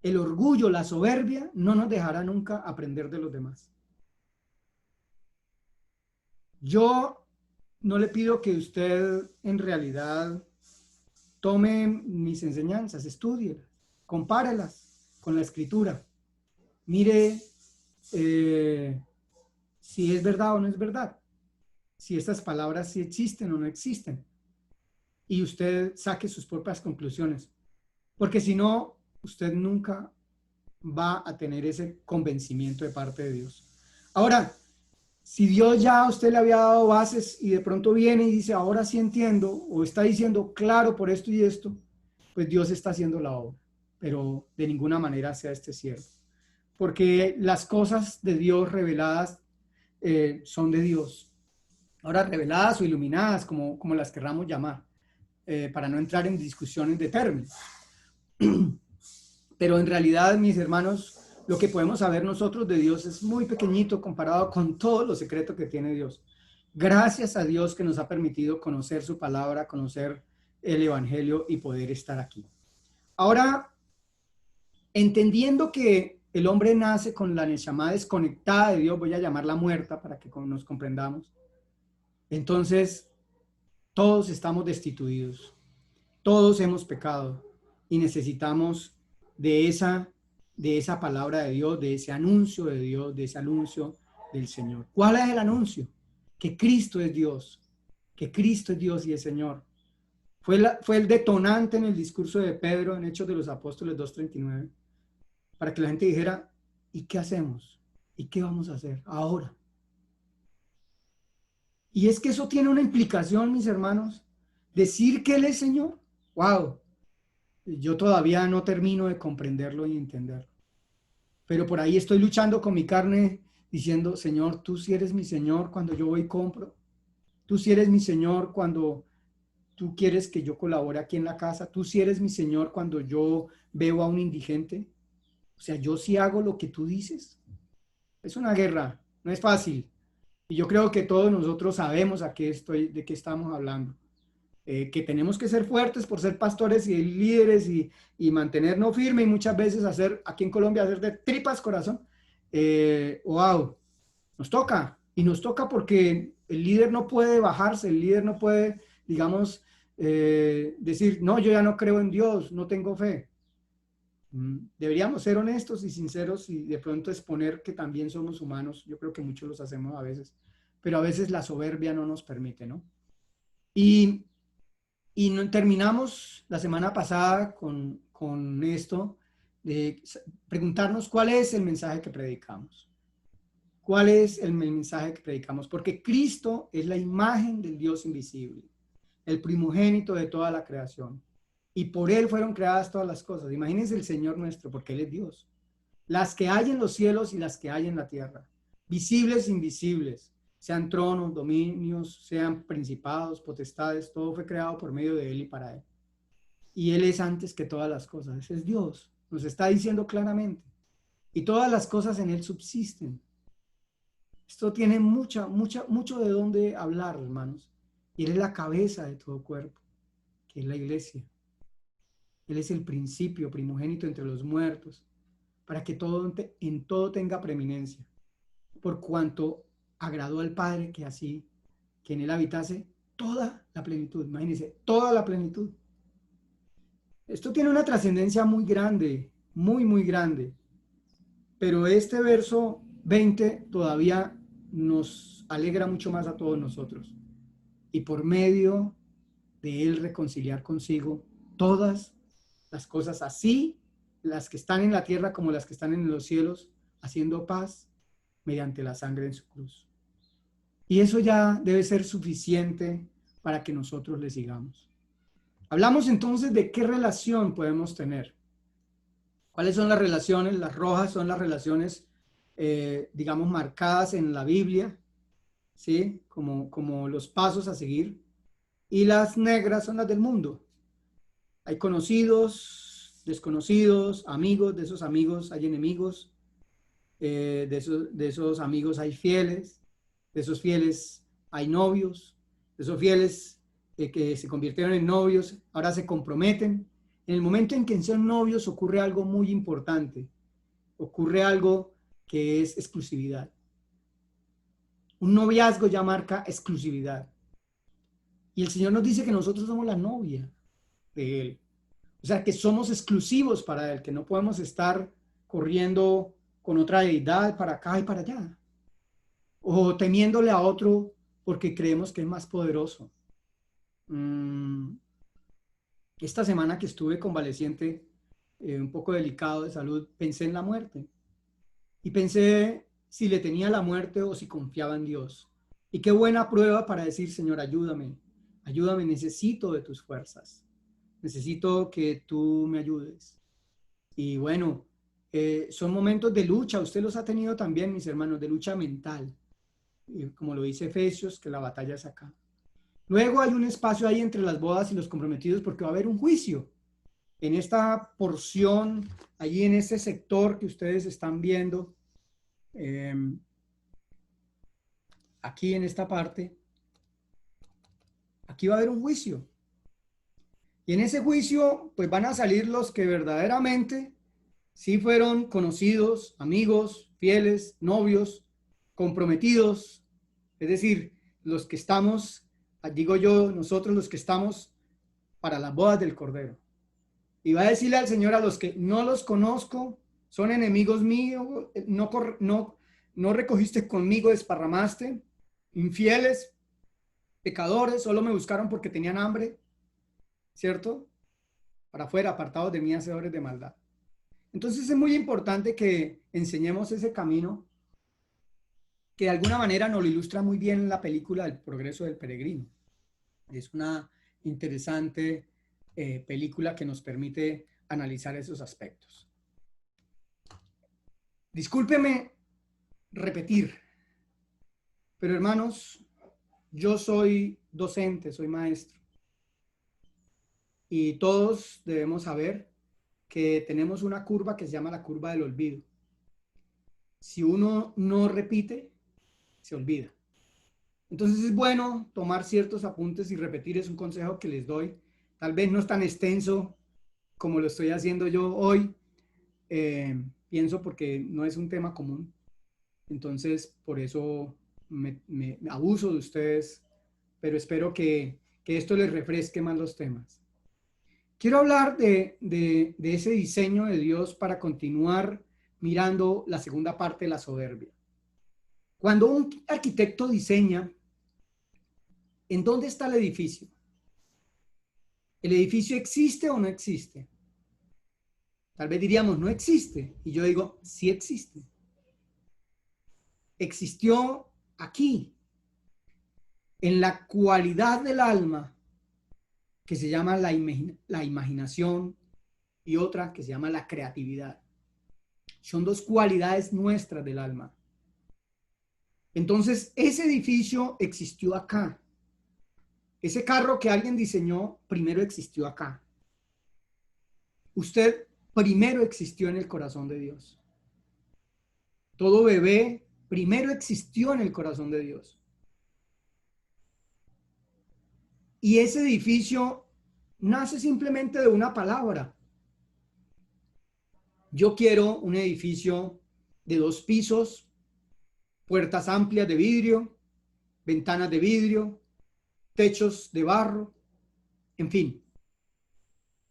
el orgullo, la soberbia no nos dejará nunca aprender de los demás. Yo no le pido que usted en realidad tome mis enseñanzas, estúdielas, compárelas con la escritura. Mire si es verdad o no es verdad, si estas palabras sí existen o no existen. Y usted saque sus propias conclusiones. Porque si no, usted nunca va a tener ese convencimiento de parte de Dios. Ahora, si Dios ya a usted le había dado bases y de pronto viene y dice, ahora sí entiendo, o está diciendo, claro, por esto y esto, pues Dios está haciendo la obra, pero de ninguna manera sea este cierto. Porque las cosas de Dios reveladas son de Dios. Ahora, reveladas o iluminadas, como las querramos llamar, para no entrar en discusiones de términos. Pero en realidad, mis hermanos, lo que podemos saber nosotros de Dios es muy pequeñito comparado con todo lo secreto que tiene Dios. Gracias a Dios que nos ha permitido conocer su palabra, conocer el Evangelio y poder estar aquí. Ahora, entendiendo que el hombre nace con la Neshama desconectada de Dios, voy a llamarla muerta para que nos comprendamos, entonces todos estamos destituidos, todos hemos pecado y necesitamos de esa palabra de Dios, de ese anuncio de Dios, de ese anuncio del Señor. ¿Cuál es el anuncio? Que Cristo es Dios, que Cristo es Dios y es Señor. Fue el detonante en el discurso de Pedro en Hechos de los Apóstoles 2:39, para que la gente dijera, ¿y qué hacemos? ¿Y qué vamos a hacer ahora? Y es que eso tiene una implicación, mis hermanos. Decir que Él es Señor, wow, yo todavía no termino de comprenderlo y entenderlo. Pero por ahí estoy luchando con mi carne diciendo, Señor, tú sí eres mi Señor cuando yo voy y compro. Tú sí eres mi Señor cuando tú quieres que yo colabore aquí en la casa. Tú sí eres mi Señor cuando yo veo a un indigente. O sea, yo sí hago lo que tú dices. Es una guerra, no es fácil. Y yo creo que todos nosotros sabemos de qué estamos hablando. Que tenemos que ser fuertes por ser pastores y líderes y mantenernos firmes y muchas veces aquí en Colombia, hacer de tripas corazón. Wow, nos toca. Y nos toca porque el líder no puede bajarse, el líder no puede, digamos, decir, no, yo ya no creo en Dios, no tengo fe. Deberíamos ser honestos y sinceros y de pronto exponer que también somos humanos. Yo creo que muchos los hacemos a veces, pero a veces la soberbia no nos permite, ¿no? Y terminamos la semana pasada con esto de preguntarnos cuál es el mensaje que predicamos. ¿Cuál es el mensaje que predicamos? Porque Cristo es la imagen del Dios invisible, el primogénito de toda la creación. y por Él fueron creadas todas las cosas. Imagínense el Señor nuestro, porque Él es Dios. Las que hay en los cielos y las que hay en la tierra, visibles e invisibles, sean tronos, dominios, sean principados, potestades, todo fue creado por medio de Él y para Él. Y Él es antes que todas las cosas. Ese es Dios. Nos está diciendo claramente. Y todas las cosas en Él subsisten. Esto tiene mucho de dónde hablar, hermanos. Y Él es la cabeza de todo cuerpo, que es la iglesia. Él es el principio, primogénito entre los muertos, para que en todo tenga preeminencia. Por cuanto agradó al Padre que en Él habitase toda la plenitud. Imagínense, toda la plenitud. Esto tiene una trascendencia muy grande, muy grande. Pero este verso 20 todavía nos alegra mucho más a todos nosotros. Y por medio de Él reconciliar consigo todas las cosas, así las que están en la tierra como las que están en los cielos, haciendo paz mediante la sangre de su cruz. Y eso ya debe ser suficiente para que nosotros le sigamos. Hablamos entonces de qué relación podemos tener. ¿Cuáles son las relaciones? Las rojas son las relaciones, digamos, marcadas en la Biblia, ¿sí? Como los pasos a seguir. Y las negras son las del mundo. Hay conocidos, desconocidos, amigos, de esos amigos hay enemigos, de esos amigos hay fieles, de esos fieles hay novios, de esos fieles que se convirtieron en novios, ahora se comprometen. En el momento en que son novios ocurre algo muy importante, ocurre algo que es exclusividad. Un noviazgo ya marca exclusividad. Y el Señor nos dice que nosotros somos la novia de Él. O sea, que somos exclusivos para Él, que no podemos estar corriendo con otra deidad para acá y para allá. O temiéndole a otro porque creemos que es más poderoso. Esta semana que estuve convaleciente, un poco delicado de salud, pensé en la muerte. Y pensé si le tenía la muerte o si confiaba en Dios. Y qué buena prueba para decir, Señor, ayúdame, ayúdame, necesito de tus fuerzas. Necesito que tú me ayudes. Y bueno, son momentos de lucha. Usted los ha tenido también, mis hermanos, de lucha mental. Y como lo dice Efesios, que la batalla es acá. Luego hay un espacio ahí entre las bodas y los comprometidos porque va a haber un juicio. En esta porción, allí en este sector que ustedes están viendo, aquí en esta parte, aquí va a haber un juicio. Y en ese juicio, pues van a salir los que verdaderamente sí fueron conocidos, amigos, fieles, novios, comprometidos. Es decir, los que estamos, digo yo, nosotros los que estamos para las bodas del Cordero. Y va a decirle al Señor a los que no los conozco, son enemigos míos, no recogiste conmigo, desparramaste, infieles, pecadores, solo me buscaron porque tenían hambre, ¿cierto? Para afuera, apartados de mí, hacedores de maldad. Entonces es muy importante que enseñemos ese camino que de alguna manera nos lo ilustra muy bien la película El progreso del peregrino. Es una interesante película que nos permite analizar esos aspectos. Discúlpeme repetir, pero hermanos, yo soy docente, soy maestro y todos debemos saber que tenemos una curva que se llama la curva del olvido. Si uno no repite, se olvida. Entonces es bueno tomar ciertos apuntes y repetir, es un consejo que les doy. Tal vez no es tan extenso como lo estoy haciendo yo hoy, pienso porque no es un tema común. Entonces, por eso me abuso de ustedes, pero espero que esto les refresque más los temas. Quiero hablar de ese diseño de Dios para continuar mirando la segunda parte de la soberbia. Cuando un arquitecto diseña, ¿en dónde está el edificio? ¿El edificio existe o no existe? Tal vez diríamos, no existe. Y yo digo, sí existe. Existió aquí, en la cualidad del alma, que se llama la imaginación y otra que se llama la creatividad. Son dos cualidades nuestras del alma. Entonces, ese edificio existió acá. Ese carro que alguien diseñó primero existió acá. Usted primero existió en el corazón de Dios. Todo bebé primero existió en el corazón de Dios. Y ese edificio nace simplemente de una palabra. Yo quiero un edificio de 2 pisos, puertas amplias de vidrio, ventanas de vidrio, techos de barro, en fin,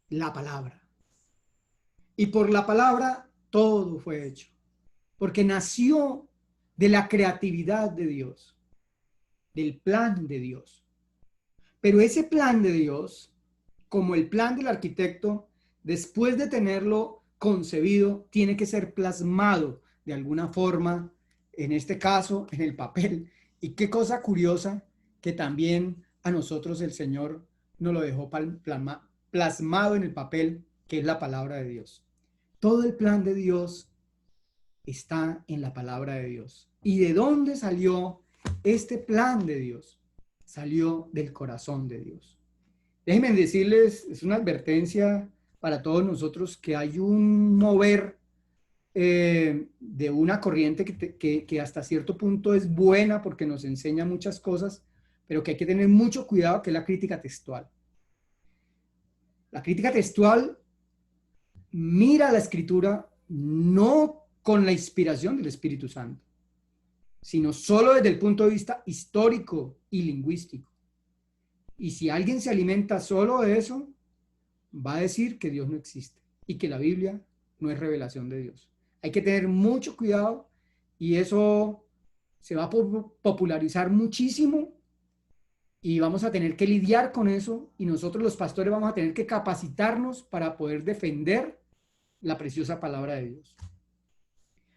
la palabra. Y por la palabra todo fue hecho, porque nació de la creatividad de Dios, del plan de Dios. Pero ese plan de Dios, como el plan del arquitecto, después de tenerlo concebido, tiene que ser plasmado de alguna forma, en este caso, en el papel. Y qué cosa curiosa que también a nosotros el Señor nos lo dejó plasmado en el papel, que es la palabra de Dios. Todo el plan de Dios está en la palabra de Dios. ¿Y de dónde salió este plan de Dios? Salió del corazón de Dios. Déjenme decirles, es una advertencia para todos nosotros que hay un mover de una corriente que hasta cierto punto es buena porque nos enseña muchas cosas, pero que hay que tener mucho cuidado, que es la crítica textual. La crítica textual mira la escritura no con la inspiración del Espíritu Santo, sino solo desde el punto de vista histórico y lingüístico. Y si alguien se alimenta solo de eso, va a decir que Dios no existe y que la Biblia no es revelación de Dios. Hay que tener mucho cuidado y eso se va a popularizar muchísimo y vamos a tener que lidiar con eso y nosotros los pastores vamos a tener que capacitarnos para poder defender la preciosa palabra de Dios.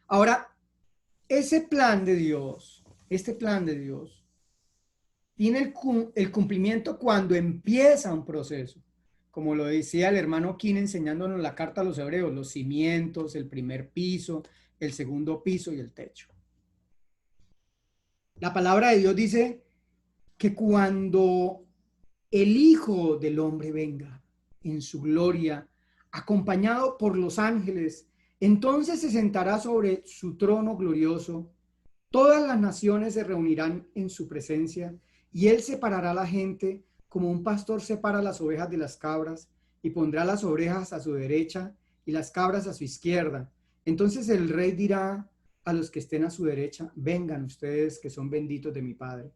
Ahora, ese plan de Dios, este plan de Dios, tiene el cumplimiento cuando empieza un proceso. Como lo decía el hermano King enseñándonos la carta a los hebreos, los cimientos, el primer piso, el segundo piso y el techo. La palabra de Dios dice que cuando el Hijo del Hombre venga en su gloria, acompañado por los ángeles, entonces se sentará sobre su trono glorioso. Todas las naciones se reunirán en su presencia y él separará a la gente como un pastor separa las ovejas de las cabras y pondrá las ovejas a su derecha y las cabras a su izquierda. Entonces el rey dirá a los que estén a su derecha, vengan ustedes que son benditos de mi Padre,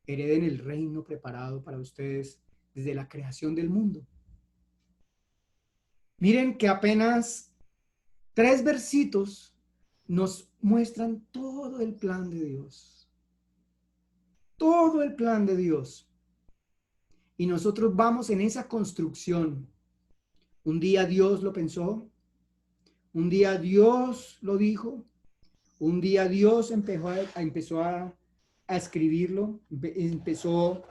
hereden el reino preparado para ustedes desde la creación del mundo. Miren que apenas 3 versitos nos muestran todo el plan de Dios. Todo el plan de Dios. Y nosotros vamos en esa construcción. Un día Dios lo pensó, un día Dios lo dijo, un día Dios empezó a escribirlo, empezó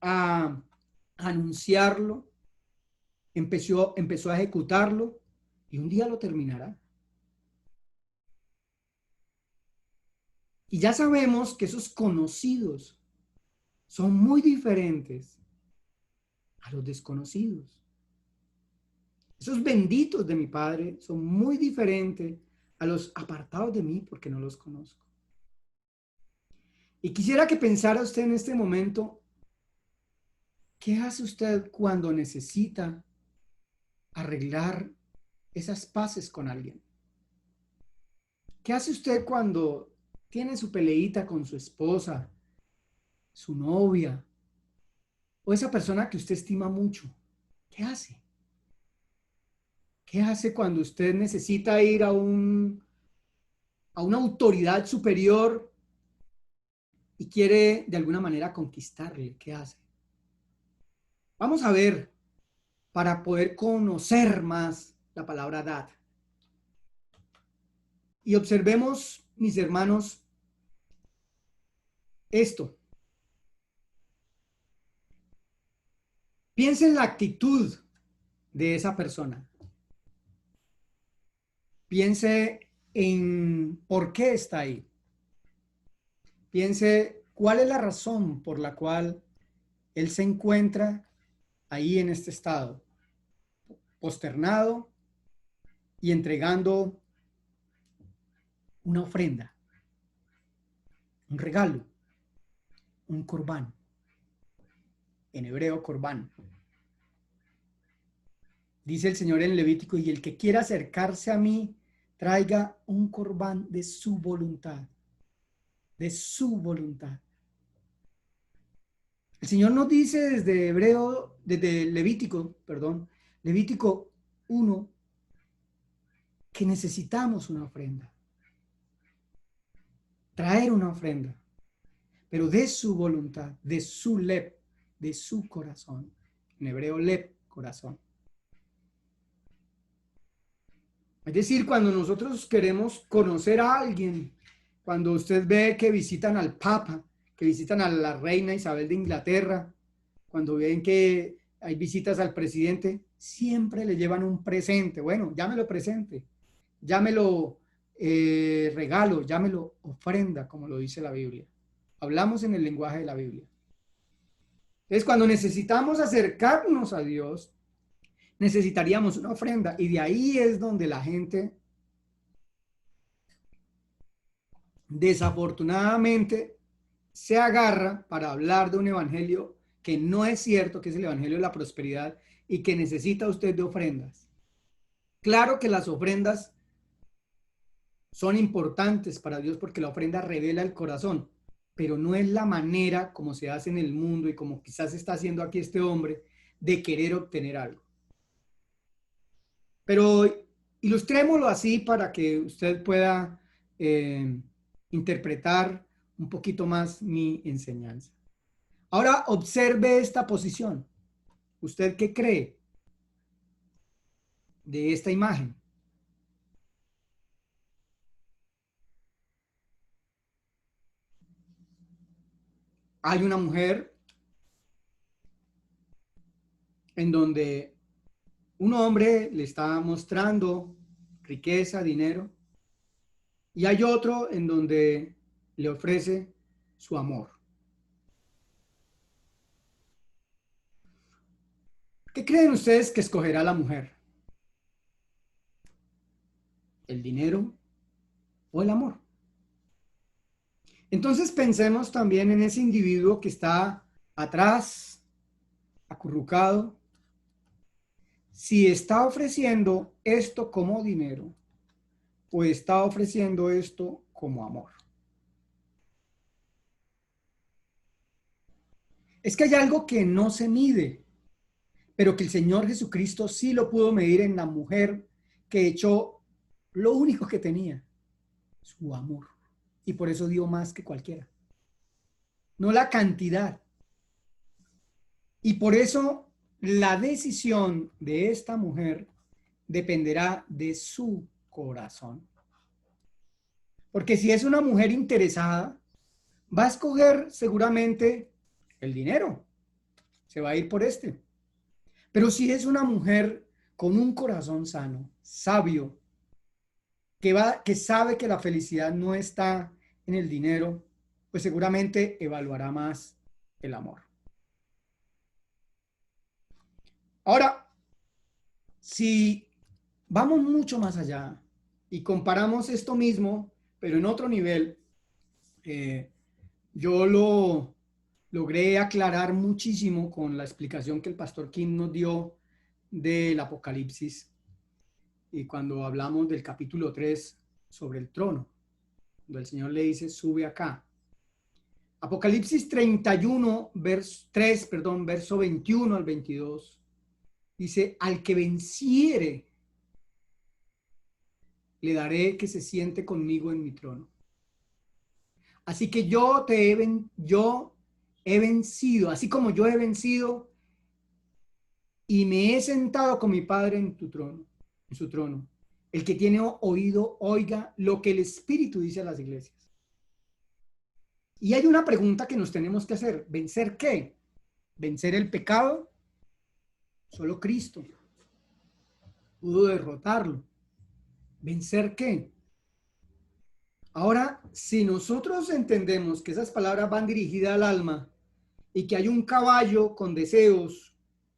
a anunciarlo, empezó a ejecutarlo y un día lo terminará. Y ya sabemos que esos conocidos son muy diferentes a los desconocidos. Esos benditos de mi Padre son muy diferentes a los apartados de mí porque no los conozco. Y quisiera que pensara usted en este momento, ¿qué hace usted cuando necesita arreglar esas paces con alguien? ¿Qué hace usted cuando tiene su peleita con su esposa, su novia o esa persona que usted estima mucho? ¿Qué hace? ¿Qué hace cuando usted necesita ir a una autoridad superior y quiere de alguna manera conquistarle? ¿Qué hace? Vamos a ver, para poder conocer más la palabra dad. Y observemos, mis hermanos, esto. Piense en la actitud de esa persona. Piense en por qué está ahí. Piense cuál es la razón por la cual él se encuentra ahí en este estado, posternado y entregando una ofrenda, un regalo, un corbán. En hebreo, corbán. Dice el Señor en Levítico, y el que quiera acercarse a mí, traiga un corbán de su voluntad. De su voluntad. El Señor nos dice desde Levítico, Levítico 1, que necesitamos una ofrenda. Traer una ofrenda, pero de su voluntad, de su lep, de su corazón. En hebreo, lep, corazón. Es decir, cuando nosotros queremos conocer a alguien, cuando usted ve que visitan al Papa, que visitan a la reina Isabel de Inglaterra, cuando ven que hay visitas al presidente, siempre le llevan un presente. Bueno, llámelo presente, llámelo regalo, llámelo ofrenda, como lo dice la Biblia. Hablamos en el lenguaje de la Biblia. Entonces, cuando necesitamos acercarnos a Dios, necesitaríamos una ofrenda, y de ahí es donde la gente desafortunadamente se agarra para hablar de un evangelio que no es cierto, que es el evangelio de la prosperidad y que necesita usted de ofrendas. Claro que las ofrendas son importantes para Dios porque la ofrenda revela el corazón, pero no es la manera como se hace en el mundo y como quizás está haciendo aquí este hombre de querer obtener algo. Pero ilustrémoslo así para que usted pueda interpretar un poquito más mi enseñanza. Ahora observe esta posición. ¿Usted qué cree de esta imagen? Hay una mujer en donde un hombre le está mostrando riqueza, dinero, y hay otro en donde le ofrece su amor. ¿Qué creen ustedes que escogerá la mujer? ¿El dinero o el amor? Entonces pensemos también en ese individuo que está atrás, acurrucado. Si está ofreciendo esto como dinero o está ofreciendo esto como amor. Es que hay algo que no se mide, pero que el Señor Jesucristo sí lo pudo medir en la mujer que echó lo único que tenía, su amor. Y por eso dio más que cualquiera. No la cantidad. Y por eso la decisión de esta mujer dependerá de su corazón. Porque si es una mujer interesada, va a escoger seguramente el dinero. Se va a ir por este. Pero si es una mujer con un corazón sano, sabio, que sabe que la felicidad no está en el dinero, pues seguramente evaluará más el amor. Ahora, si vamos mucho más allá y comparamos esto mismo, pero en otro nivel, yo lo logré aclarar muchísimo con la explicación que el pastor Kim nos dio del Apocalipsis y cuando hablamos del capítulo 3 sobre el trono, cuando el Señor le dice, sube acá. Apocalipsis 31, verso 21 al 22, dice, al que venciere, le daré que se siente conmigo en mi trono. Así que yo he vencido, así como yo he vencido y me he sentado con mi Padre en tu trono, en su trono. El que tiene oído, oiga lo que el Espíritu dice a las iglesias. Y hay una pregunta que nos tenemos que hacer. ¿Vencer qué? ¿Vencer el pecado? Solo Cristo pudo derrotarlo. ¿Vencer qué? Ahora, si nosotros entendemos que esas palabras van dirigidas al alma y que hay un caballo con deseos,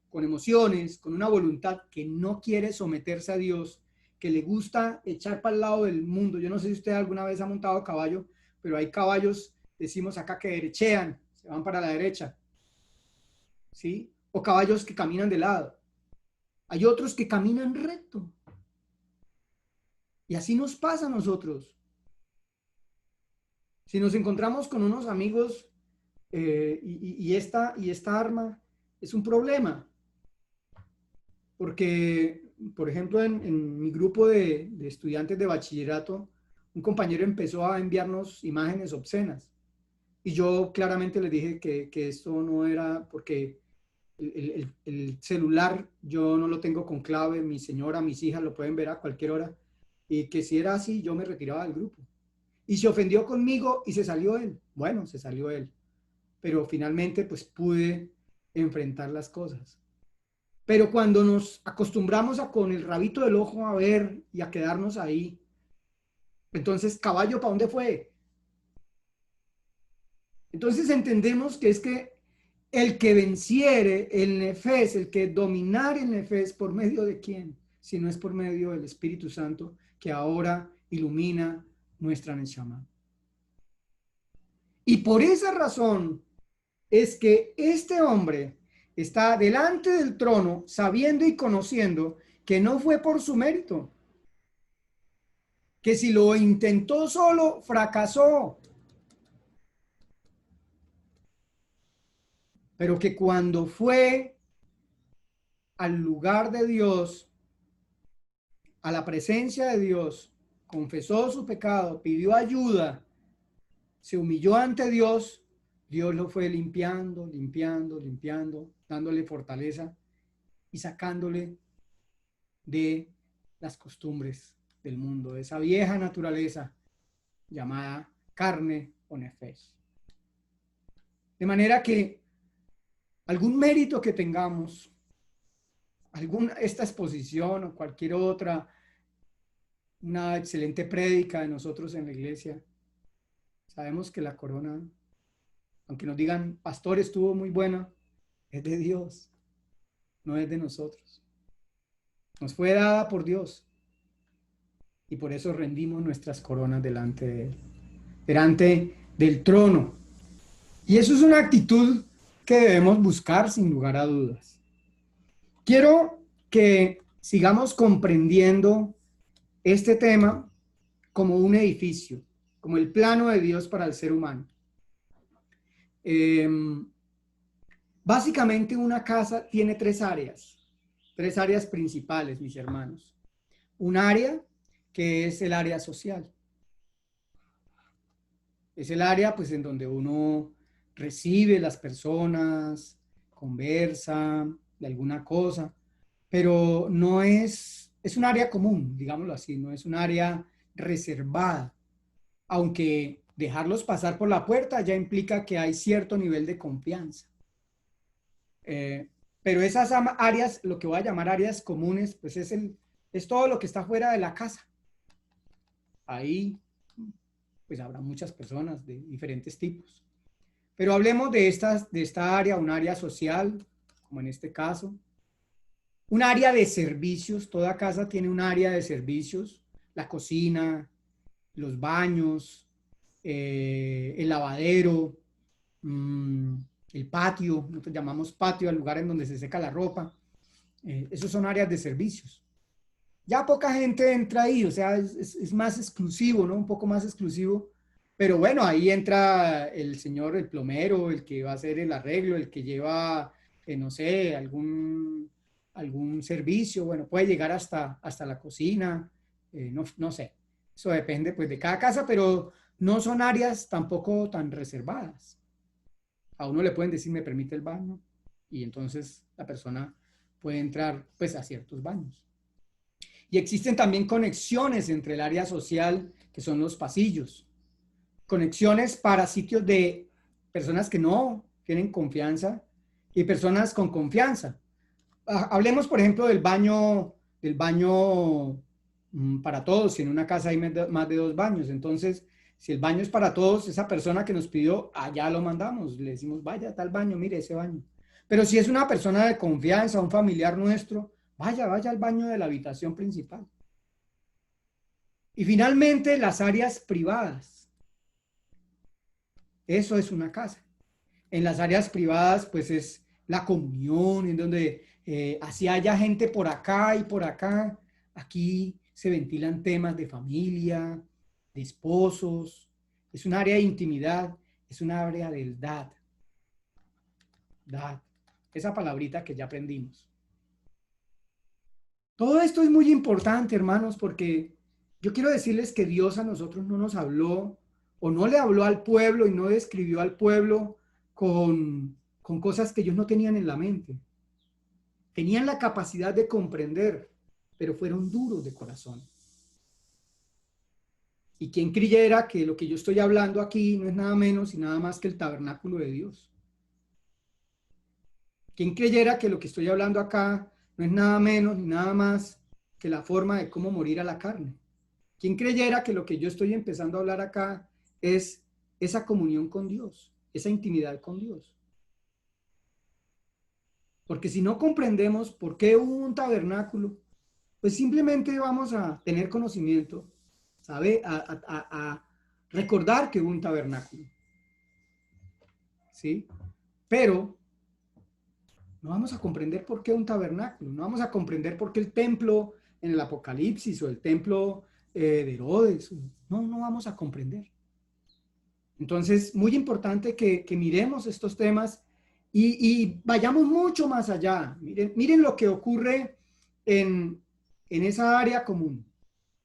con emociones, con una voluntad que no quiere someterse a Dios, que le gusta echar para el lado del mundo. Yo no sé si usted alguna vez ha montado caballo, pero hay caballos, decimos acá, que derechean, se van para la derecha, ¿sí? O caballos que caminan de lado. Hay otros que caminan recto. Y así nos pasa a nosotros. Si nos encontramos con unos amigos esta arma es un problema, porque, por ejemplo, en mi grupo de estudiantes de bachillerato, un compañero empezó a enviarnos imágenes obscenas y yo claramente les dije que esto no era porque el celular yo no lo tengo con clave, mi señora, mis hijas lo pueden ver a cualquier hora y que si era así yo me retiraba del grupo. Y se ofendió conmigo y se salió él. Bueno, se salió él. Pero finalmente pues pude enfrentar las cosas. Pero cuando nos acostumbramos a con el rabito del ojo a ver y a quedarnos ahí, entonces, ¿caballo para dónde fue? Entonces entendemos que es que el que venciere el nefes, el que dominare el nefes, ¿por medio de quién? Si no es por medio del Espíritu Santo que ahora ilumina nuestra neshama. Y por esa razón es que este hombre está delante del trono sabiendo y conociendo que no fue por su mérito, que si lo intentó solo, fracasó, pero que cuando fue al lugar de Dios, a la presencia de Dios, confesó su pecado, pidió ayuda, se humilló ante Dios, Dios lo fue limpiando, limpiando, limpiando, dándole fortaleza y sacándole de las costumbres del mundo, de esa vieja naturaleza llamada carne o nefes. De manera que algún mérito que tengamos, esta exposición o cualquier otra, una excelente prédica de nosotros en la iglesia, sabemos que la corona, aunque nos digan, pastor, estuvo muy buena, es de Dios, no es de nosotros. Nos fue dada por Dios y por eso rendimos nuestras coronas delante de Él, delante del trono. Y eso es una actitud que debemos buscar sin lugar a dudas. Quiero que sigamos comprendiendo este tema como un edificio, como el plano de Dios para el ser humano. Básicamente una casa tiene tres áreas principales, mis hermanos. Un área que es el área social. Es el área pues en donde uno recibe las personas, conversa de alguna cosa, pero no es un área común, digámoslo así, no es un área reservada, aunque dejarlos pasar por la puerta ya implica que hay cierto nivel de confianza. Pero esas áreas, lo que voy a llamar áreas comunes, pues es todo lo que está fuera de la casa. Ahí pues habrá muchas personas de diferentes tipos. Pero hablemos de esta área, un área social, como en este caso. Un área de servicios, toda casa tiene un área de servicios, la cocina, los baños, el lavadero, el patio, nosotros llamamos patio al lugar en donde se seca la ropa. Esos son áreas de servicios. Ya poca gente entra ahí, o sea, es más exclusivo, ¿no? Un poco más exclusivo. Pero bueno, ahí entra el señor, el plomero, el que va a hacer el arreglo, el que lleva, no sé, algún servicio. Bueno, puede llegar hasta la cocina, no sé. Eso depende pues de cada casa, pero no son áreas tampoco tan reservadas. A uno le pueden decir, me permite el baño, y entonces la persona puede entrar pues a ciertos baños. Y existen también conexiones entre el área social, que son los pasillos. Conexiones para sitios de personas que no tienen confianza y personas con confianza. Hablemos, por ejemplo, del baño para todos. Si en una casa hay más de 2 baños, entonces, si el baño es para todos, esa persona que nos pidió, allá lo mandamos. Le decimos, vaya a tal baño, mire ese baño. Pero si es una persona de confianza, un familiar nuestro, vaya al baño de la habitación principal. Y finalmente, las áreas privadas. Eso es una casa. En las áreas privadas, pues es la comunión, en donde así haya gente por acá y por acá. Aquí se ventilan temas de familia, de esposos. Es un área de intimidad, es un área del dad. Dad. Esa palabrita que ya aprendimos. Todo esto es muy importante, hermanos, porque yo quiero decirles que Dios a nosotros no nos habló o no le habló al pueblo y no describió al pueblo con cosas que ellos no tenían en la mente. Tenían la capacidad de comprender, pero fueron duros de corazón. Y quien creyera que lo que yo estoy hablando aquí no es nada menos y nada más que el tabernáculo de Dios. Quien creyera que lo que estoy hablando acá no es nada menos ni nada más que la forma de cómo morir a la carne. Quien creyera que lo que yo estoy empezando a hablar acá es esa comunión con Dios, esa intimidad con Dios. Porque si no comprendemos por qué hubo un tabernáculo, pues simplemente vamos a tener conocimiento, ¿sabe? A recordar que hubo un tabernáculo, ¿sí? Pero no vamos a comprender por qué un tabernáculo, no vamos a comprender por qué el templo en el Apocalipsis o el templo de Herodes, no vamos a comprender. Entonces, muy importante que miremos estos temas y vayamos mucho más allá. Miren lo que ocurre en esa área común.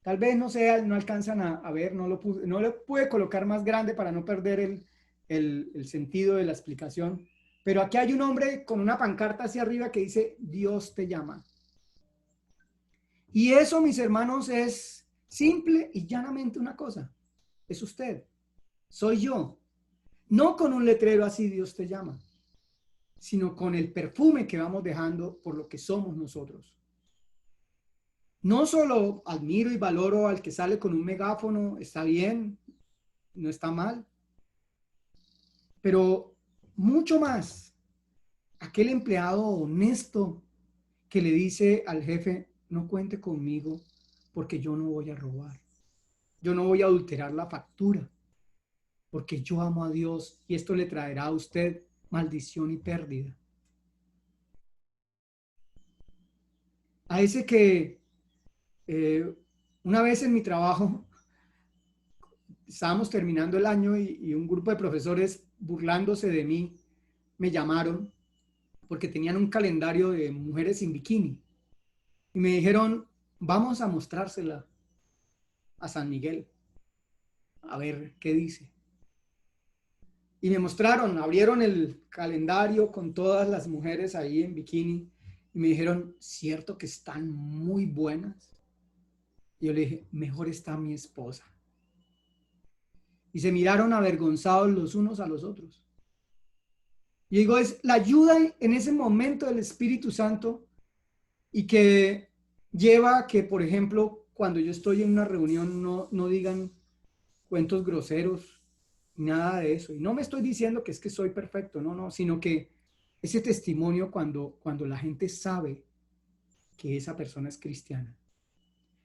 Tal vez no sea, no alcanzan a ver, no le pude colocar más grande para no perder el sentido de la explicación. Pero aquí hay un hombre con una pancarta hacia arriba que dice, Dios te llama. Y eso, mis hermanos, es simple y llanamente una cosa. Es usted, soy yo. No con un letrero así Dios te llama, sino con el perfume que vamos dejando por lo que somos nosotros. No solo admiro y valoro al que sale con un megáfono, está bien, no está mal, pero mucho más aquel empleado honesto que le dice al jefe, no cuente conmigo porque yo no voy a robar, yo no voy a adulterar la factura, porque yo amo a Dios y esto le traerá a usted maldición y pérdida. A ese que una vez en mi trabajo estábamos terminando el año y un grupo de profesores burlándose de mí me llamaron porque tenían un calendario de mujeres sin bikini y me dijeron, vamos a mostrársela a San Miguel, a ver qué dice. Y me mostraron, abrieron el calendario con todas las mujeres ahí en bikini y me dijeron, ¿cierto que están muy buenas? Y yo le dije, mejor está mi esposa. Y se miraron avergonzados los unos a los otros. Y digo, es la ayuda en ese momento del Espíritu Santo y que lleva a que, por ejemplo, cuando yo estoy en una reunión no digan cuentos groseros, nada de eso. Y no me estoy diciendo que es que soy perfecto, no, sino que ese testimonio cuando la gente sabe que esa persona es cristiana,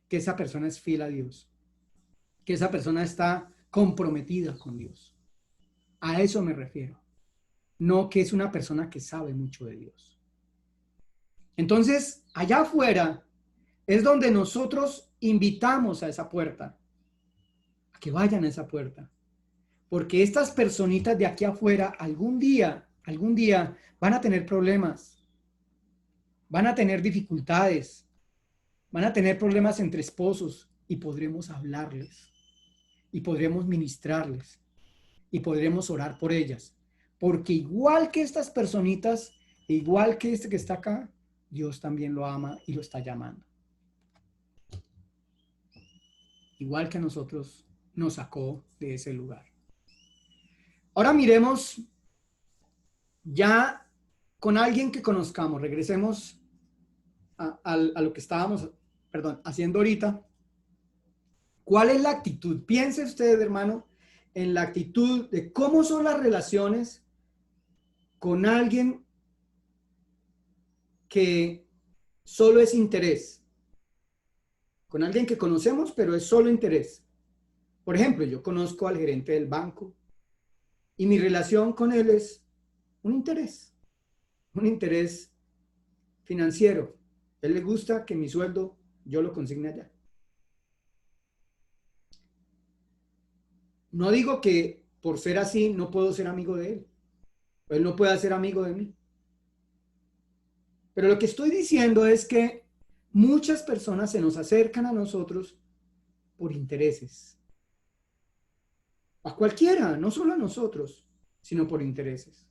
que esa persona es fiel a Dios, que esa persona está comprometida con Dios. A eso me refiero. No que es una persona que sabe mucho de Dios. Entonces, allá afuera es donde nosotros invitamos a esa puerta, a que vayan a esa puerta. Porque estas personitas de aquí afuera algún día van a tener problemas, van a tener dificultades, van a tener problemas entre esposos y podremos hablarles y podremos ministrarles y podremos orar por ellas. Porque igual que estas personitas, igual que este que está acá, Dios también lo ama y lo está llamando. Igual que a nosotros nos sacó de ese lugar. Ahora miremos ya con alguien que conozcamos. Regresemos a lo que estábamos, perdón, haciendo ahorita, ¿cuál es la actitud? Piense usted, hermano, en la actitud de cómo son las relaciones con alguien que solo es interés, con alguien que conocemos, pero es solo interés. Por ejemplo, yo conozco al gerente del banco y mi relación con él es un interés financiero. A él le gusta que mi sueldo yo lo consigne allá. No digo que por ser así no puedo ser amigo de él, o él no pueda ser amigo de mí. Pero lo que estoy diciendo es que muchas personas se nos acercan a nosotros por intereses. A cualquiera, no solo a nosotros, sino por intereses.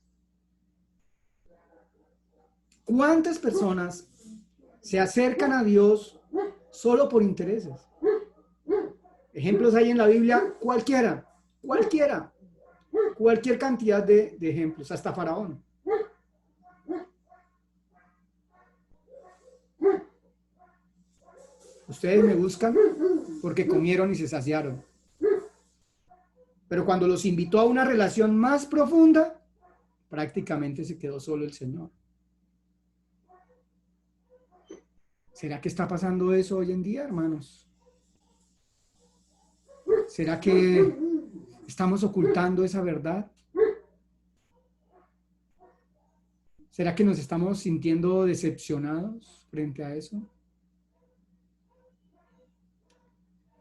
¿Cuántas personas se acercan a Dios solo por intereses? Ejemplos hay en la Biblia, cualquier cantidad de ejemplos, hasta Faraón. Ustedes me buscan porque comieron y se saciaron. Pero cuando los invitó a una relación más profunda, prácticamente se quedó solo el Señor. ¿Será que está pasando eso hoy en día, hermanos? ¿Será que estamos ocultando esa verdad? ¿Será que nos estamos sintiendo decepcionados frente a eso?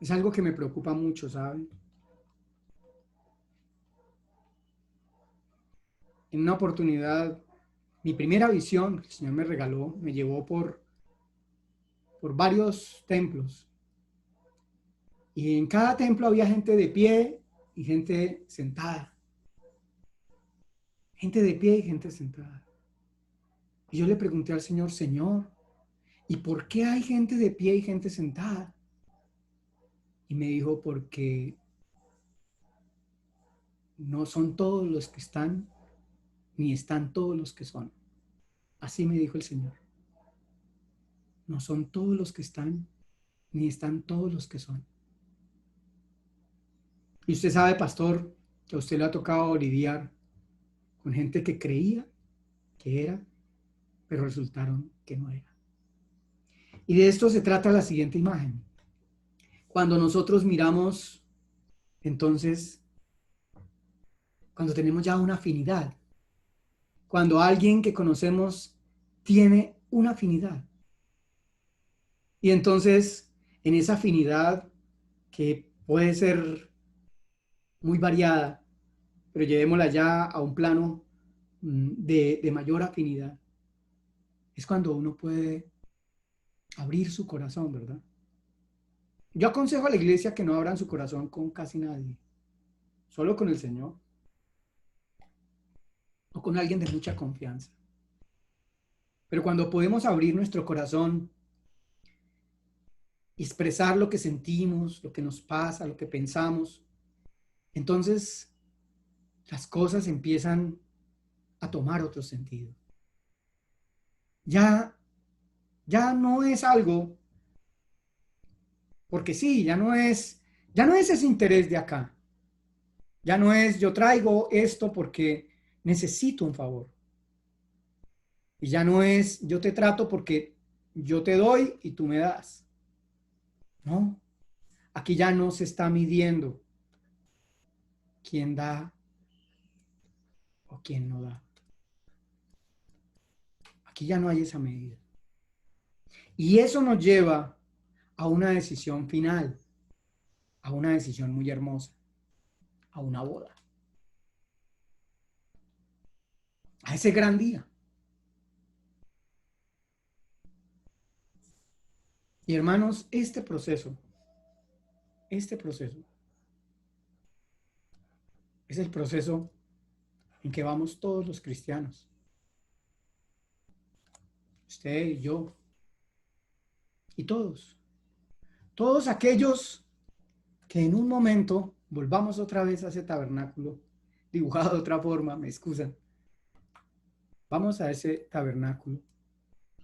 Es algo que me preocupa mucho, ¿saben? En una oportunidad, mi primera visión que el Señor me regaló, me llevó por varios templos. Y en cada templo había gente de pie y gente sentada. Gente de pie y gente sentada. Y yo le pregunté al Señor, Señor, ¿y por qué hay gente de pie y gente sentada? Y me dijo, porque no son todos los que están, ni están todos los que son. Así me dijo el Señor. No son todos los que están, ni están todos los que son. Y usted sabe, pastor, que a usted le ha tocado lidiar con gente que creía que era, pero resultaron que no era. Y de esto se trata la siguiente imagen. Cuando nosotros miramos, entonces, cuando tenemos ya una afinidad, cuando alguien que conocemos tiene una afinidad. Y entonces, en esa afinidad que puede ser muy variada, pero llevémosla ya a un plano de mayor afinidad, es cuando uno puede abrir su corazón, ¿verdad? Yo aconsejo a la iglesia que no abran su corazón con casi nadie, solo con el Señor o con alguien de mucha confianza. Pero cuando podemos abrir nuestro corazón y expresar lo que sentimos, lo que nos pasa, lo que pensamos, entonces las cosas empiezan a tomar otro sentido. Ya no es algo, porque sí, ya no es ese interés de acá. Ya no es yo traigo esto porque necesito un favor. Y ya no es yo te trato porque yo te doy y tú me das. No, aquí ya no se está midiendo quién da o quién no da. Aquí ya no hay esa medida. Y eso nos lleva a una decisión final, a una decisión muy hermosa, a una boda, a ese gran día. Y hermanos, este proceso es el proceso en que vamos todos los cristianos, usted y yo, y todos aquellos que en un momento volvamos otra vez a ese tabernáculo, dibujado de otra forma, me excusan, vamos a ese tabernáculo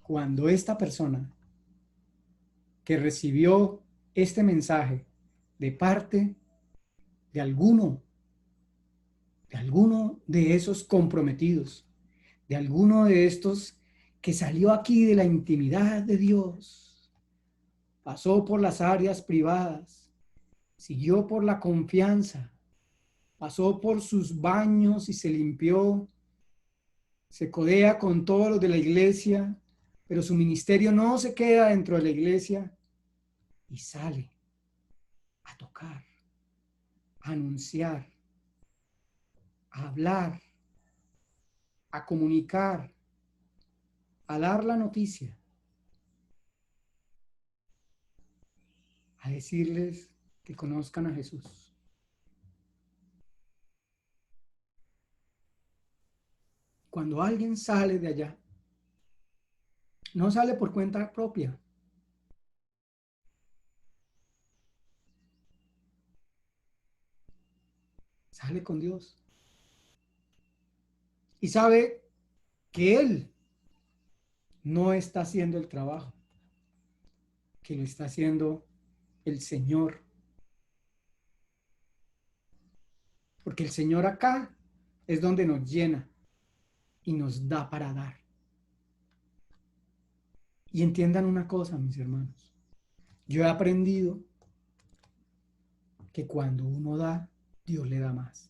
cuando esta persona que recibió este mensaje de parte de alguno de esos comprometidos, de alguno de estos que salió aquí de la intimidad de Dios, pasó por las áreas privadas, siguió por la confianza, pasó por sus baños y se limpió, se codea con todos los de la iglesia, pero su ministerio no se queda dentro de la iglesia y sale a tocar, a anunciar, a hablar, a comunicar, a dar la noticia, a decirles que conozcan a Jesús. Cuando alguien sale de allá, no sale por cuenta propia, sale con Dios y sabe que Él no está haciendo el trabajo, que lo está haciendo el Señor. Porque el Señor acá es donde nos llena y nos da para dar. Y entiendan una cosa, mis hermanos. Yo he aprendido que cuando uno da, Dios le da más.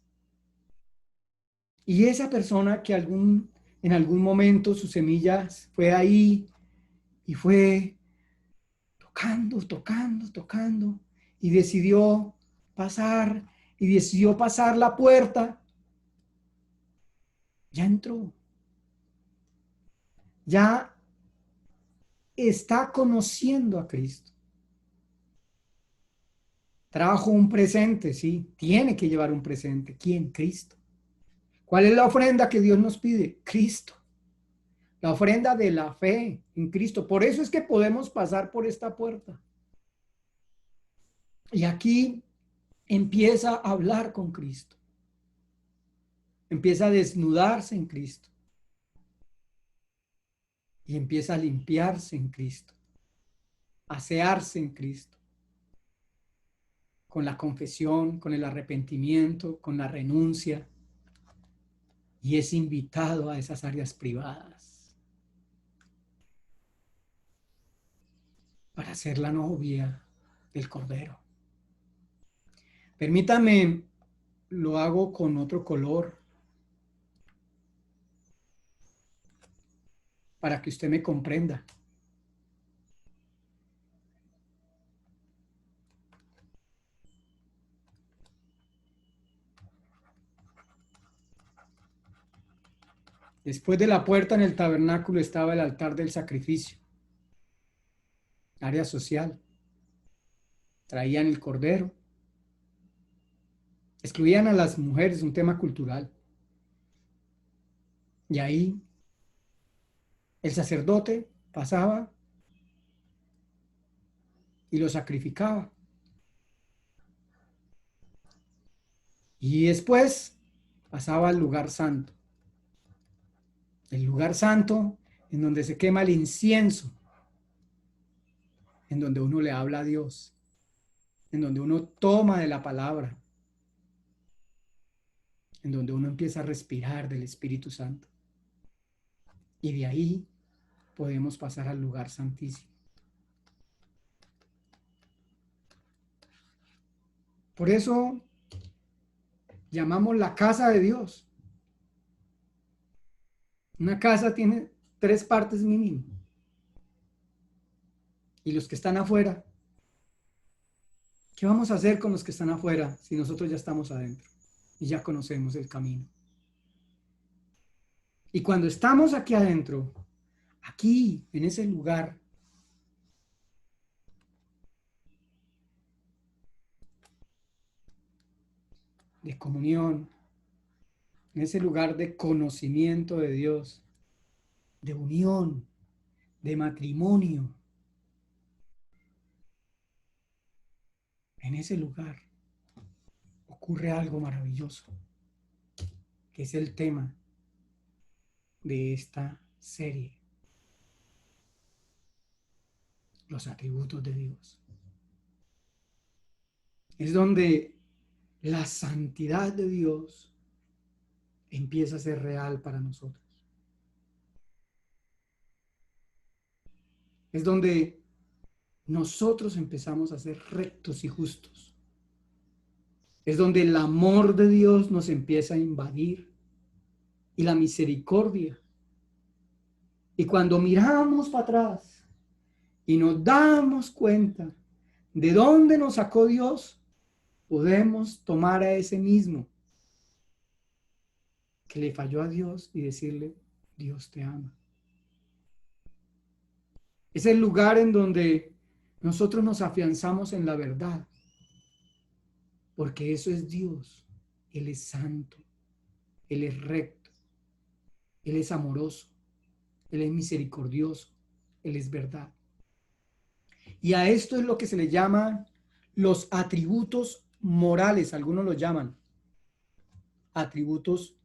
Y esa persona que en algún momento su semilla fue ahí y fue tocando, tocando, tocando, y decidió pasar la puerta, ya entró, ya está conociendo a Cristo. Trajo un presente, sí, tiene que llevar un presente. ¿Quién? Cristo. ¿Cuál es la ofrenda que Dios nos pide? Cristo. La ofrenda de la fe en Cristo. Por eso es que podemos pasar por esta puerta. Y aquí empieza a hablar con Cristo. Empieza a desnudarse en Cristo. Y empieza a limpiarse en Cristo. A asearse en Cristo. Con la confesión, con el arrepentimiento, con la renuncia. Y es invitado a esas áreas privadas para ser la novia del Cordero. Permítame, lo hago con otro color para que usted me comprenda. Después de la puerta en el tabernáculo estaba el altar del sacrificio, área social. Traían el cordero, excluían a las mujeres, un tema cultural. Y ahí el sacerdote pasaba y lo sacrificaba. Y después pasaba al lugar santo. El lugar santo en donde se quema el incienso, en donde uno le habla a Dios, en donde uno toma de la palabra, en donde uno empieza a respirar del Espíritu Santo. Y de ahí podemos pasar al lugar santísimo. Por eso llamamos la casa de Dios. Una casa tiene 3 partes mínimo. Y los que están afuera, ¿qué vamos a hacer con los que están afuera si nosotros ya estamos adentro y ya conocemos el camino? Y cuando estamos aquí adentro, aquí, en ese lugar, de comunión, en ese lugar de conocimiento de Dios, de unión, de matrimonio, en ese lugar ocurre algo maravilloso, que es el tema de esta serie. los atributos de Dios. Es donde la santidad de Dios empieza a ser real para nosotros. Es donde nosotros empezamos a ser rectos y justos. Es donde el amor de Dios nos empieza a invadir y la misericordia. Y cuando miramos para atrás y nos damos cuenta de dónde nos sacó Dios, podemos tomar a ese mismo que le falló a Dios y decirle: Dios te ama. Es el lugar en donde nosotros nos afianzamos en la verdad, porque eso es Dios. Él es santo, Él es recto, Él es amoroso, Él es misericordioso, Él es verdad. Y a esto es lo que se le llama los atributos morales. Algunos lo llaman atributos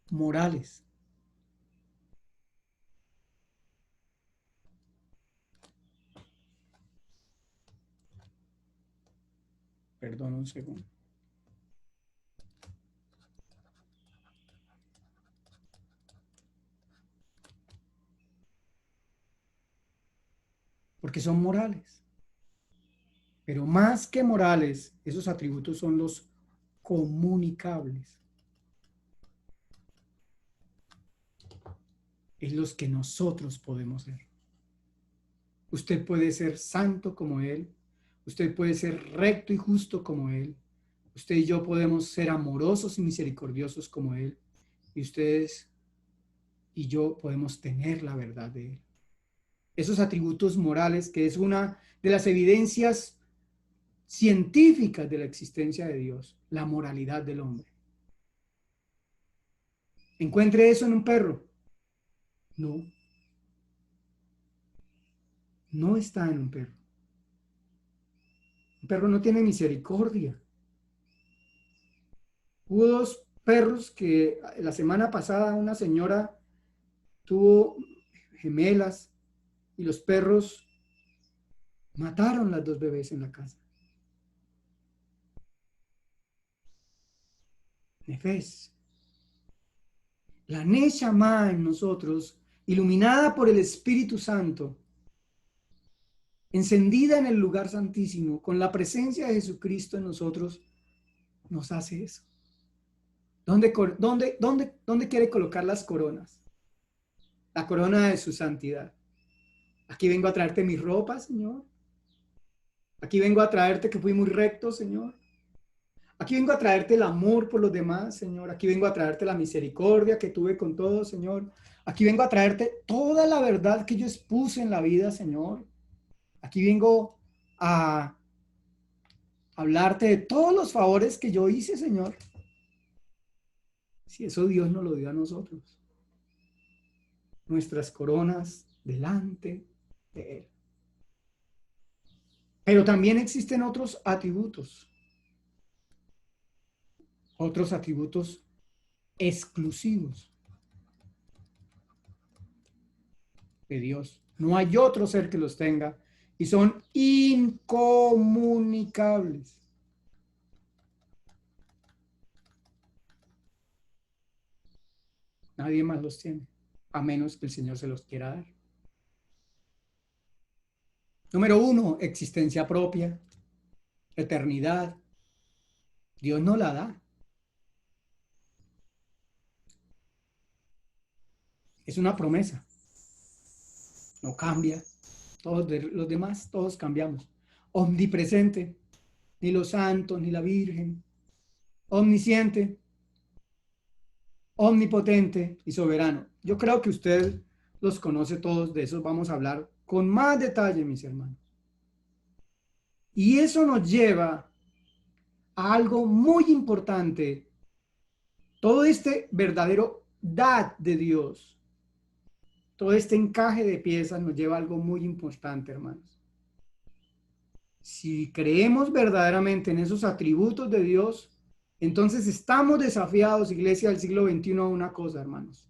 morales. Perdón un segundo. Porque son morales. Pero más que morales, esos atributos son los comunicables. Es los que nosotros podemos ser. Usted puede ser santo como Él. Usted puede ser recto y justo como Él. Usted y yo podemos ser amorosos y misericordiosos como Él. Y ustedes y yo podemos tener la verdad de Él. Esos atributos morales, que es una de las evidencias científicas de la existencia de Dios, la moralidad del hombre. ¿Encuentre eso en un perro? No. No está en un perro. Un perro no tiene misericordia. Hubo dos perros que la semana pasada una señora tuvo gemelas y los perros mataron las dos bebés en la casa. Nefes. La Neshama en nosotros, iluminada por el Espíritu Santo, encendida en el lugar santísimo, con la presencia de Jesucristo en nosotros, nos hace eso. ¿Dónde quiere colocar las coronas? La corona de su santidad. Aquí vengo a traerte mi ropa, Señor. Aquí vengo a traerte que fui muy recto, Señor. Aquí vengo a traerte el amor por los demás, Señor. Aquí vengo a traerte la misericordia que tuve con todos, Señor. Aquí vengo a traerte toda la verdad que yo expuse en la vida, Señor. Aquí vengo a hablarte de todos los favores que yo hice, Señor. Si eso Dios nos lo dio a nosotros. Nuestras coronas delante de Él. Pero también existen otros atributos exclusivos de Dios. No hay otro ser que los tenga y son incomunicables. Nadie más los tiene, a menos que el Señor se los quiera dar. Número 1, existencia propia, eternidad. Dios no la da. Es una promesa. No cambia. Todos los demás, todos cambiamos. Omnipresente, ni los santos, ni la Virgen. Omnisciente, omnipotente y soberano. Yo creo que usted los conoce todos, de esos vamos a hablar con más detalle, mis hermanos. Y eso nos lleva a algo muy importante. Todo este verdadero dad de Dios, todo este encaje de piezas nos lleva a algo muy importante, hermanos. Si creemos verdaderamente en esos atributos de Dios, entonces estamos desafiados, iglesia del siglo XXI, a una cosa, hermanos.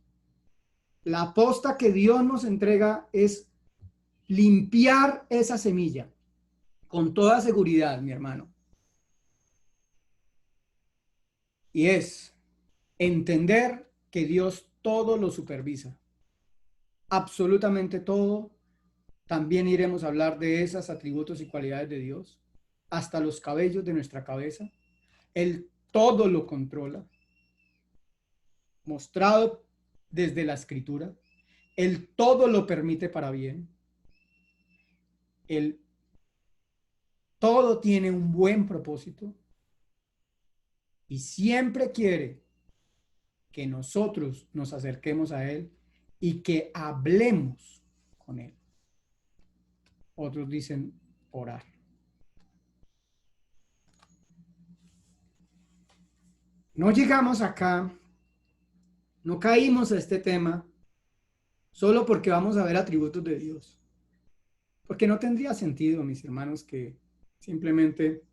La posta que Dios nos entrega es limpiar esa semilla con toda seguridad, mi hermano. Y es entender que Dios todo lo supervisa, absolutamente todo. También iremos a hablar de esos atributos y cualidades de Dios, hasta los cabellos de nuestra cabeza. Él todo lo controla, mostrado desde la Escritura. Él todo lo permite para bien. Él todo tiene un buen propósito y siempre quiere que nosotros nos acerquemos a Él y que hablemos con Él. Otros dicen orar. No llegamos acá, no caímos a este tema solo porque vamos a ver atributos de Dios. Porque no tendría sentido, mis hermanos, que simplemente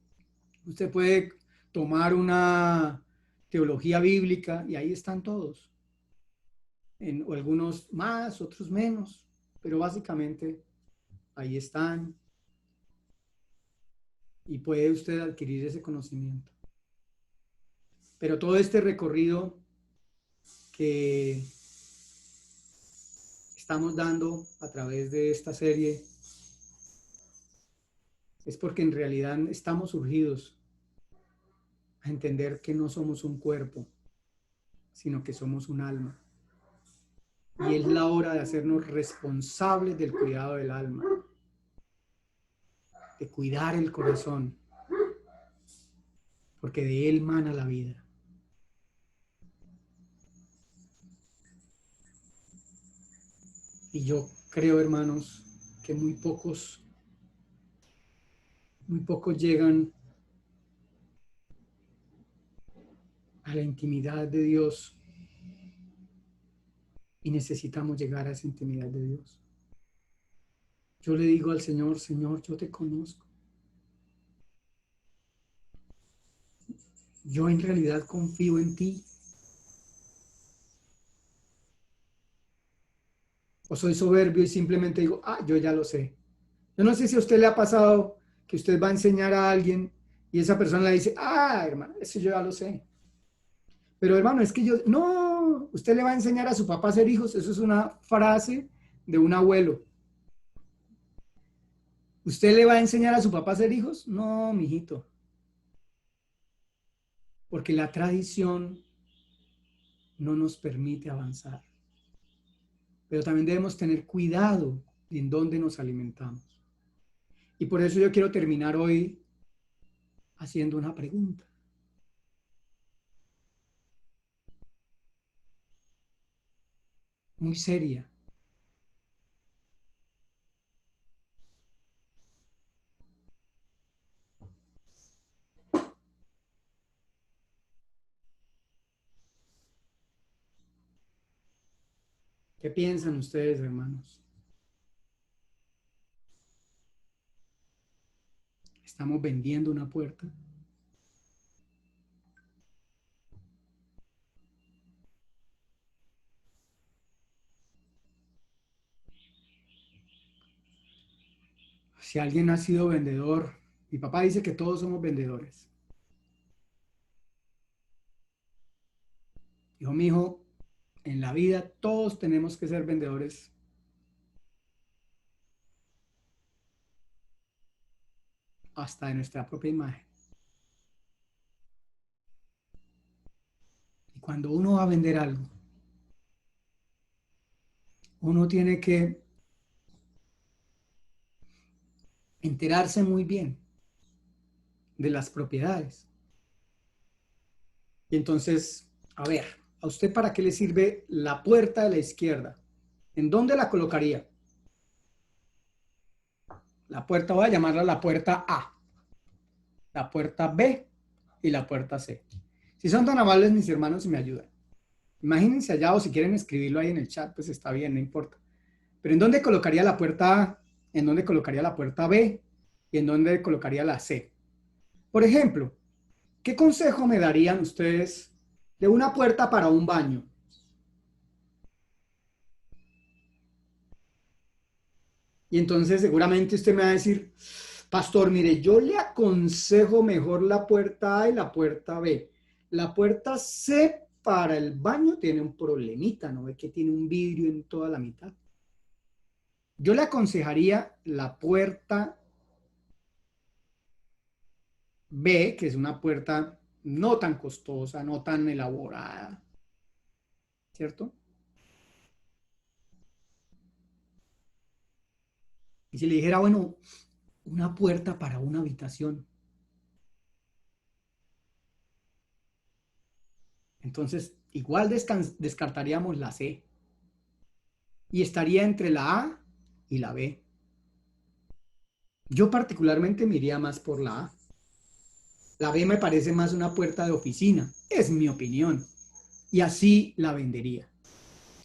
usted puede tomar una teología bíblica y ahí están todos. O algunos más, otros menos, pero básicamente ahí están y puede usted adquirir ese conocimiento. Pero todo este recorrido que estamos dando a través de esta serie es porque en realidad estamos urgidos a entender que no somos un cuerpo, sino que somos un alma. Y es la hora de hacernos responsables del cuidado del alma, de cuidar el corazón, porque de él mana la vida. Y yo creo, hermanos, que muy pocos llegan a la intimidad de Dios y necesitamos llegar a esa intimidad de Dios. Yo le digo al Señor, Señor, yo te conozco. Yo en realidad confío en ti. O soy soberbio y simplemente digo, yo ya lo sé. Yo no sé si a usted le ha pasado que usted va a enseñar a alguien y esa persona le dice, hermano, eso yo ya lo sé. Pero hermano, es que no, usted le va a enseñar a su papá a ser hijos. Eso es una frase de un abuelo. ¿Usted le va a enseñar a su papá a ser hijos? No, mijito. Porque la tradición no nos permite avanzar. Pero también debemos tener cuidado en dónde nos alimentamos. Y por eso yo quiero terminar hoy haciendo una pregunta. Muy seria. ¿Qué piensan ustedes, hermanos? ¿Estamos vendiendo una puerta? Si alguien ha sido vendedor, mi papá dice que todos somos vendedores. Dijo, mi hijo, en la vida todos tenemos que ser vendedores hasta de nuestra propia imagen. Y cuando uno va a vender algo, uno tiene que enterarse muy bien de las propiedades. Y entonces, a ver, ¿a usted para qué le sirve la puerta de la izquierda? ¿En dónde la colocaría? La puerta, voy a llamarla la puerta A, la puerta B y la puerta C. Si son tan amables, mis hermanos, y me ayudan. Imagínense allá, o si quieren escribirlo ahí en el chat, pues está bien, no importa. Pero ¿en dónde colocaría la puerta A? ¿En dónde colocaría la puerta B? ¿Y en dónde colocaría la C? Por ejemplo, ¿qué consejo me darían ustedes de una puerta para un baño? Y entonces seguramente usted me va a decir, pastor, mire, yo le aconsejo mejor la puerta A y la puerta B. La puerta C para el baño tiene un problemita, ¿no ve que tiene un vidrio en toda la mitad? Yo le aconsejaría la puerta B, que es una puerta no tan costosa, no tan elaborada, ¿cierto? Y si le dijera, bueno, una puerta para una habitación, entonces igual descartaríamos la C y estaría entre la A y la B. Yo particularmente me iría más por la A. La B me parece más una puerta de oficina, es mi opinión. Y así la vendería.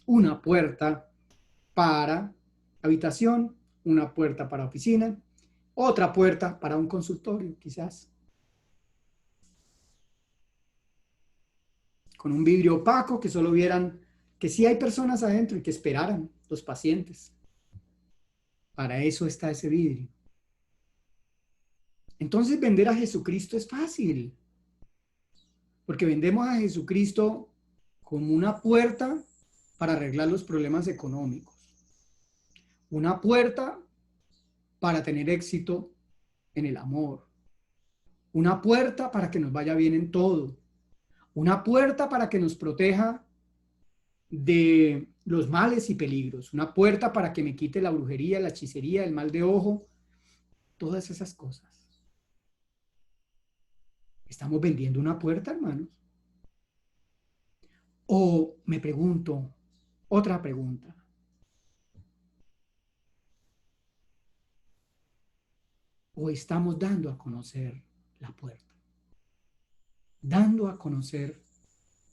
Una puerta para habitación, una puerta para oficina, otra puerta para un consultorio, quizás, con un vidrio opaco que solo vieran que sí hay personas adentro y que esperaran los pacientes. Para eso está ese vidrio. Entonces vender a Jesucristo es fácil, porque vendemos a Jesucristo como una puerta para arreglar los problemas económicos, una puerta para tener éxito en el amor, una puerta para que nos vaya bien en todo, una puerta para que nos proteja de los males y peligros, una puerta para que me quite la brujería, la hechicería, el mal de ojo, todas esas cosas. ¿Estamos vendiendo una puerta, hermanos? O me pregunto, otra pregunta, o estamos dando a conocer la puerta, dando a conocer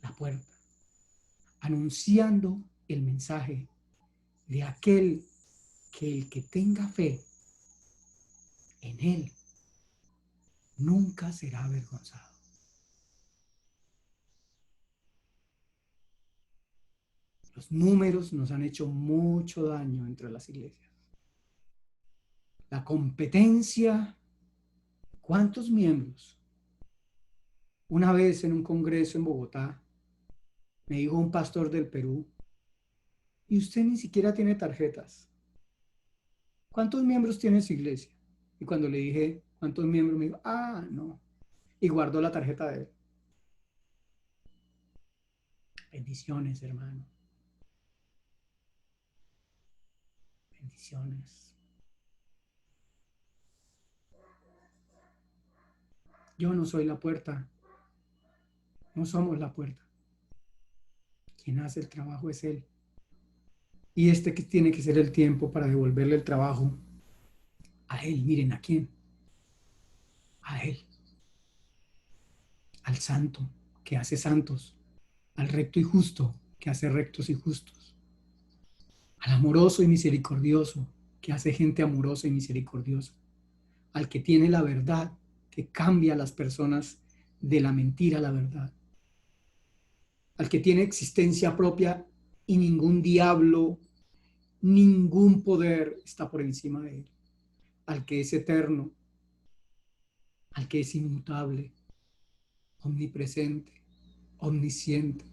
la puerta, anunciando el mensaje de aquel que el que tenga fe en él nunca será avergonzado. Los números nos han hecho mucho daño entre las iglesias. La competencia, ¿cuántos miembros? Una vez en un congreso en Bogotá, me dijo un pastor del Perú, y usted ni siquiera tiene tarjetas. ¿Cuántos miembros tiene su iglesia? Y cuando le dije, ¿cuántos miembros? Me dijo, ah, no. Y guardó la tarjeta de él. Bendiciones, hermano. Bendiciones. Yo no soy la puerta. No somos la puerta. Quien hace el trabajo es él. Y este que tiene que ser el tiempo para devolverle el trabajo a él. Miren, ¿a quién? A él. Al santo que hace santos. Al recto y justo que hace rectos y justos. Al amoroso y misericordioso que hace gente amorosa y misericordiosa. Al que tiene la verdad que cambia a las personas de la mentira a la verdad. Al que tiene existencia propia y ningún diablo, ningún poder está por encima de él. Al que es eterno, al que es inmutable, omnipresente, omnisciente,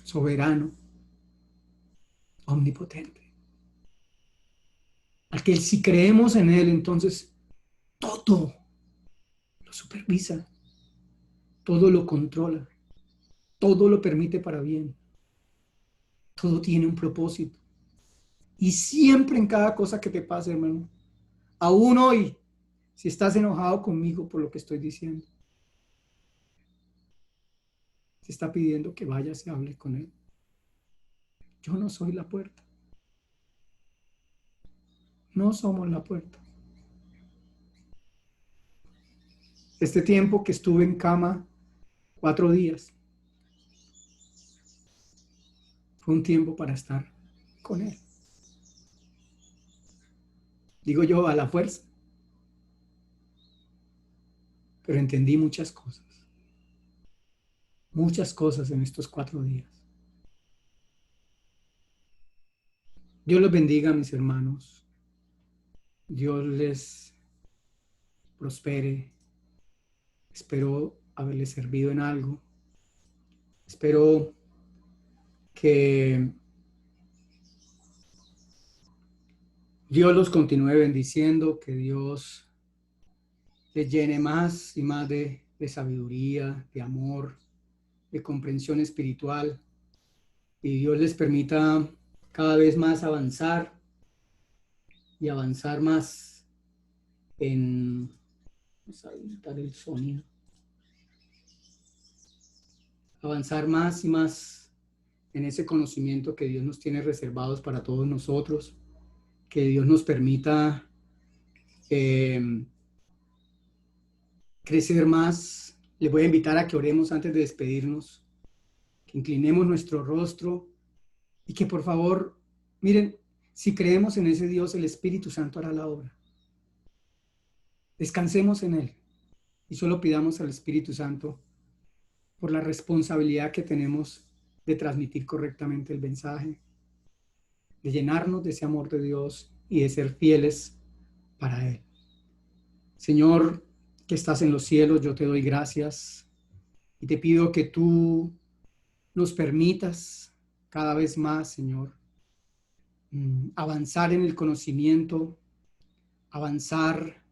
soberano, omnipotente. Al que si creemos en él, entonces todo lo supervisa, todo lo controla, todo lo permite para bien, todo tiene un propósito. Y siempre en cada cosa que te pase, hermano, aún hoy, si estás enojado conmigo por lo que estoy diciendo, te está pidiendo que vayas y hables con él. Yo no soy la puerta. No somos la puerta. Este tiempo que estuve en cama 4 días fue un tiempo para estar con él. Digo yo a la fuerza, pero entendí muchas cosas en estos 4 días. Dios los bendiga, mis hermanos. Dios les prospere. Espero haberles servido en algo. Espero que Dios los continúe bendiciendo, que Dios les llene más y más de sabiduría, de amor, de comprensión espiritual, y Dios les permita cada vez más avanzar y avanzar más en... Vamos a evitar el sonido. Avanzar más y más en ese conocimiento que Dios nos tiene reservados para todos nosotros, que Dios nos permita crecer más. Les voy a invitar a que oremos antes de despedirnos, que inclinemos nuestro rostro y que por favor, miren, si creemos en ese Dios, el Espíritu Santo hará la obra. Descansemos en Él y solo pidamos al Espíritu Santo por la responsabilidad que tenemos de transmitir correctamente el mensaje, de llenarnos de ese amor de Dios y de ser fieles para Él. Señor, que estás en los cielos, yo te doy gracias y te pido que tú nos permitas cada vez más, Señor, avanzar en el conocimiento, avanzar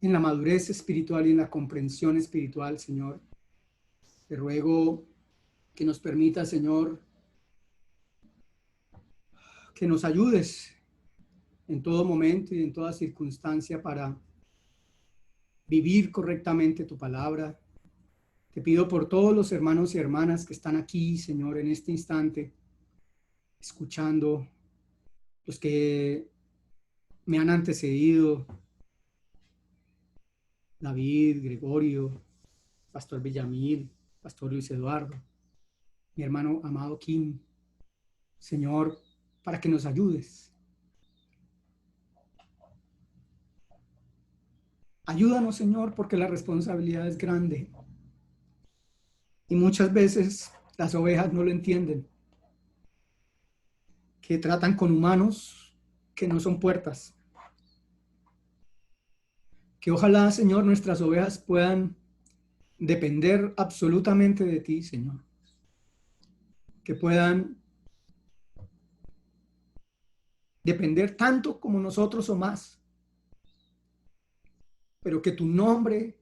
en la madurez espiritual y en la comprensión espiritual, Señor. Te ruego que nos permita, Señor, que nos ayudes en todo momento y en toda circunstancia para vivir correctamente tu palabra. Te pido por todos los hermanos y hermanas que están aquí, Señor, en este instante, escuchando, los que me han antecedido, David, Gregorio, Pastor Villamil, Pastor Luis Eduardo, mi hermano amado Kim, Señor, para que nos ayudes. Ayúdanos, Señor, porque la responsabilidad es grande. Y muchas veces las ovejas no lo entienden, que tratan con humanos que no son puertas. Que ojalá, Señor, nuestras ovejas puedan depender absolutamente de ti, Señor. Que puedan depender tanto como nosotros o más. Pero que tu nombre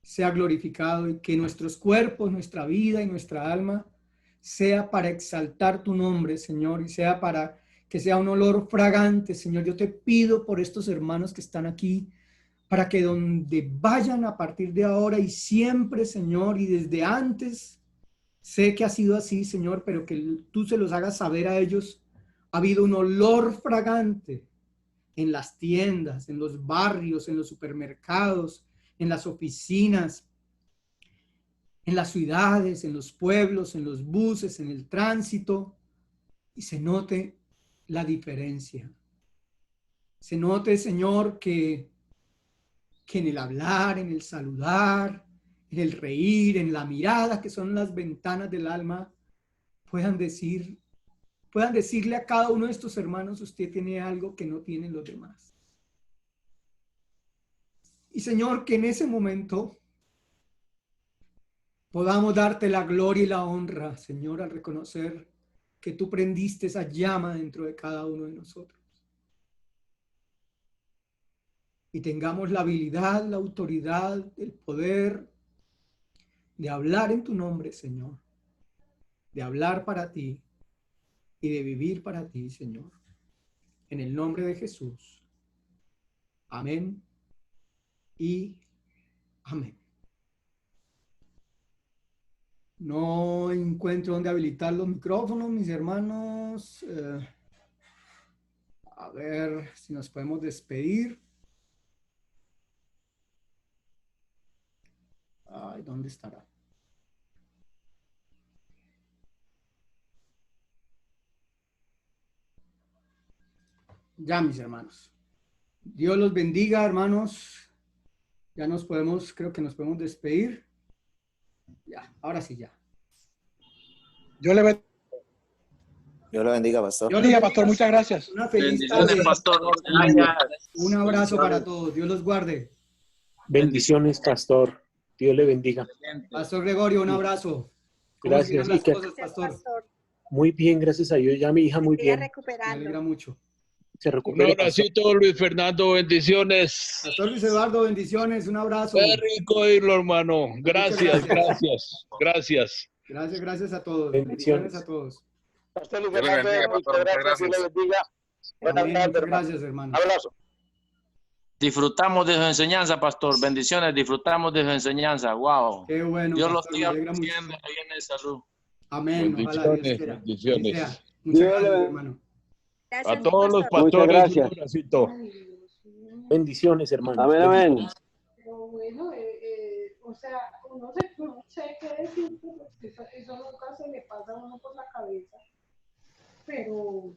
sea glorificado y que nuestros cuerpos, nuestra vida y nuestra alma sea para exaltar tu nombre, Señor, y sea para que sea un olor fragante, Señor. Yo te pido por estos hermanos que están aquí, para que donde vayan a partir de ahora y siempre, Señor, y desde antes, sé que ha sido así, Señor, pero que tú se los hagas saber a ellos, ha habido un olor fragante en las tiendas, en los barrios, en los supermercados, en las oficinas, en las ciudades, en los pueblos, en los buses, en el tránsito, y se note la diferencia. Se note, Señor, que en el hablar, en el saludar, en el reír, en la mirada, que son las ventanas del alma, puedan decirle a cada uno de estos hermanos, usted tiene algo que no tienen los demás. Y Señor, que en ese momento podamos darte la gloria y la honra, Señor, al reconocer que tú prendiste esa llama dentro de cada uno de nosotros. Y tengamos la habilidad, la autoridad, el poder de hablar en tu nombre, Señor, de hablar para ti y de vivir para ti, Señor. En el nombre de Jesús. Amén y amén. No encuentro dónde habilitar los micrófonos, mis hermanos. A ver si nos podemos despedir. Ay, ¿dónde estará? Ya, mis hermanos. Dios los bendiga, hermanos. Ya nos podemos, creo que nos podemos despedir. Ya, ahora sí, ya. Yo le Dios lo bendiga, pastor. Dios Bendiga, los pastor, bendiga. muchas gracias. Una feliz Bendiciones, tarde. pastor. Gracias. Un abrazo para todos. Dios los guarde. Bendiciones, pastor. Dios le bendiga. Pastor Gregorio, un abrazo. ¿Cómo Gracias. siguen las Y que- cosas, pastor? Muy bien, gracias a Dios. Ya mi hija muy bien. Me alegra mucho. Se Un recupere, pastor. abracito, Luis Fernando, bendiciones. Pastor Luis Eduardo, bendiciones. Un abrazo. Qué rico oírlo, hermano. Gracias, gracias. gracias. Gracias a todos. Bendiciones. Bendiciones a todos. Pastor Luis Dios le Fernando, bendiga, muchas pastor. Muchas gracias. Dios le bendiga. Buenas Amén. tardes, Muchas hermano. gracias, hermano. Abrazo. Disfrutamos de su enseñanza, pastor. Bendiciones, disfrutamos de su enseñanza. Wow. Qué bueno, Dios los pastor, me siga alegra mucho. bendiciendo lleno de salud. Amén. Ojalá Dios Bendiciones, quiera. bendiciones. Así sea. Muchas Dios le gracias, bendiga. hermano. A todos los Muchas pastores, gracias. un abracito. Bendiciones, hermano. Amén, amén. Pero bueno, o sea, uno se no sé qué decir, porque eso nunca se le pasa a uno por la cabeza. Pero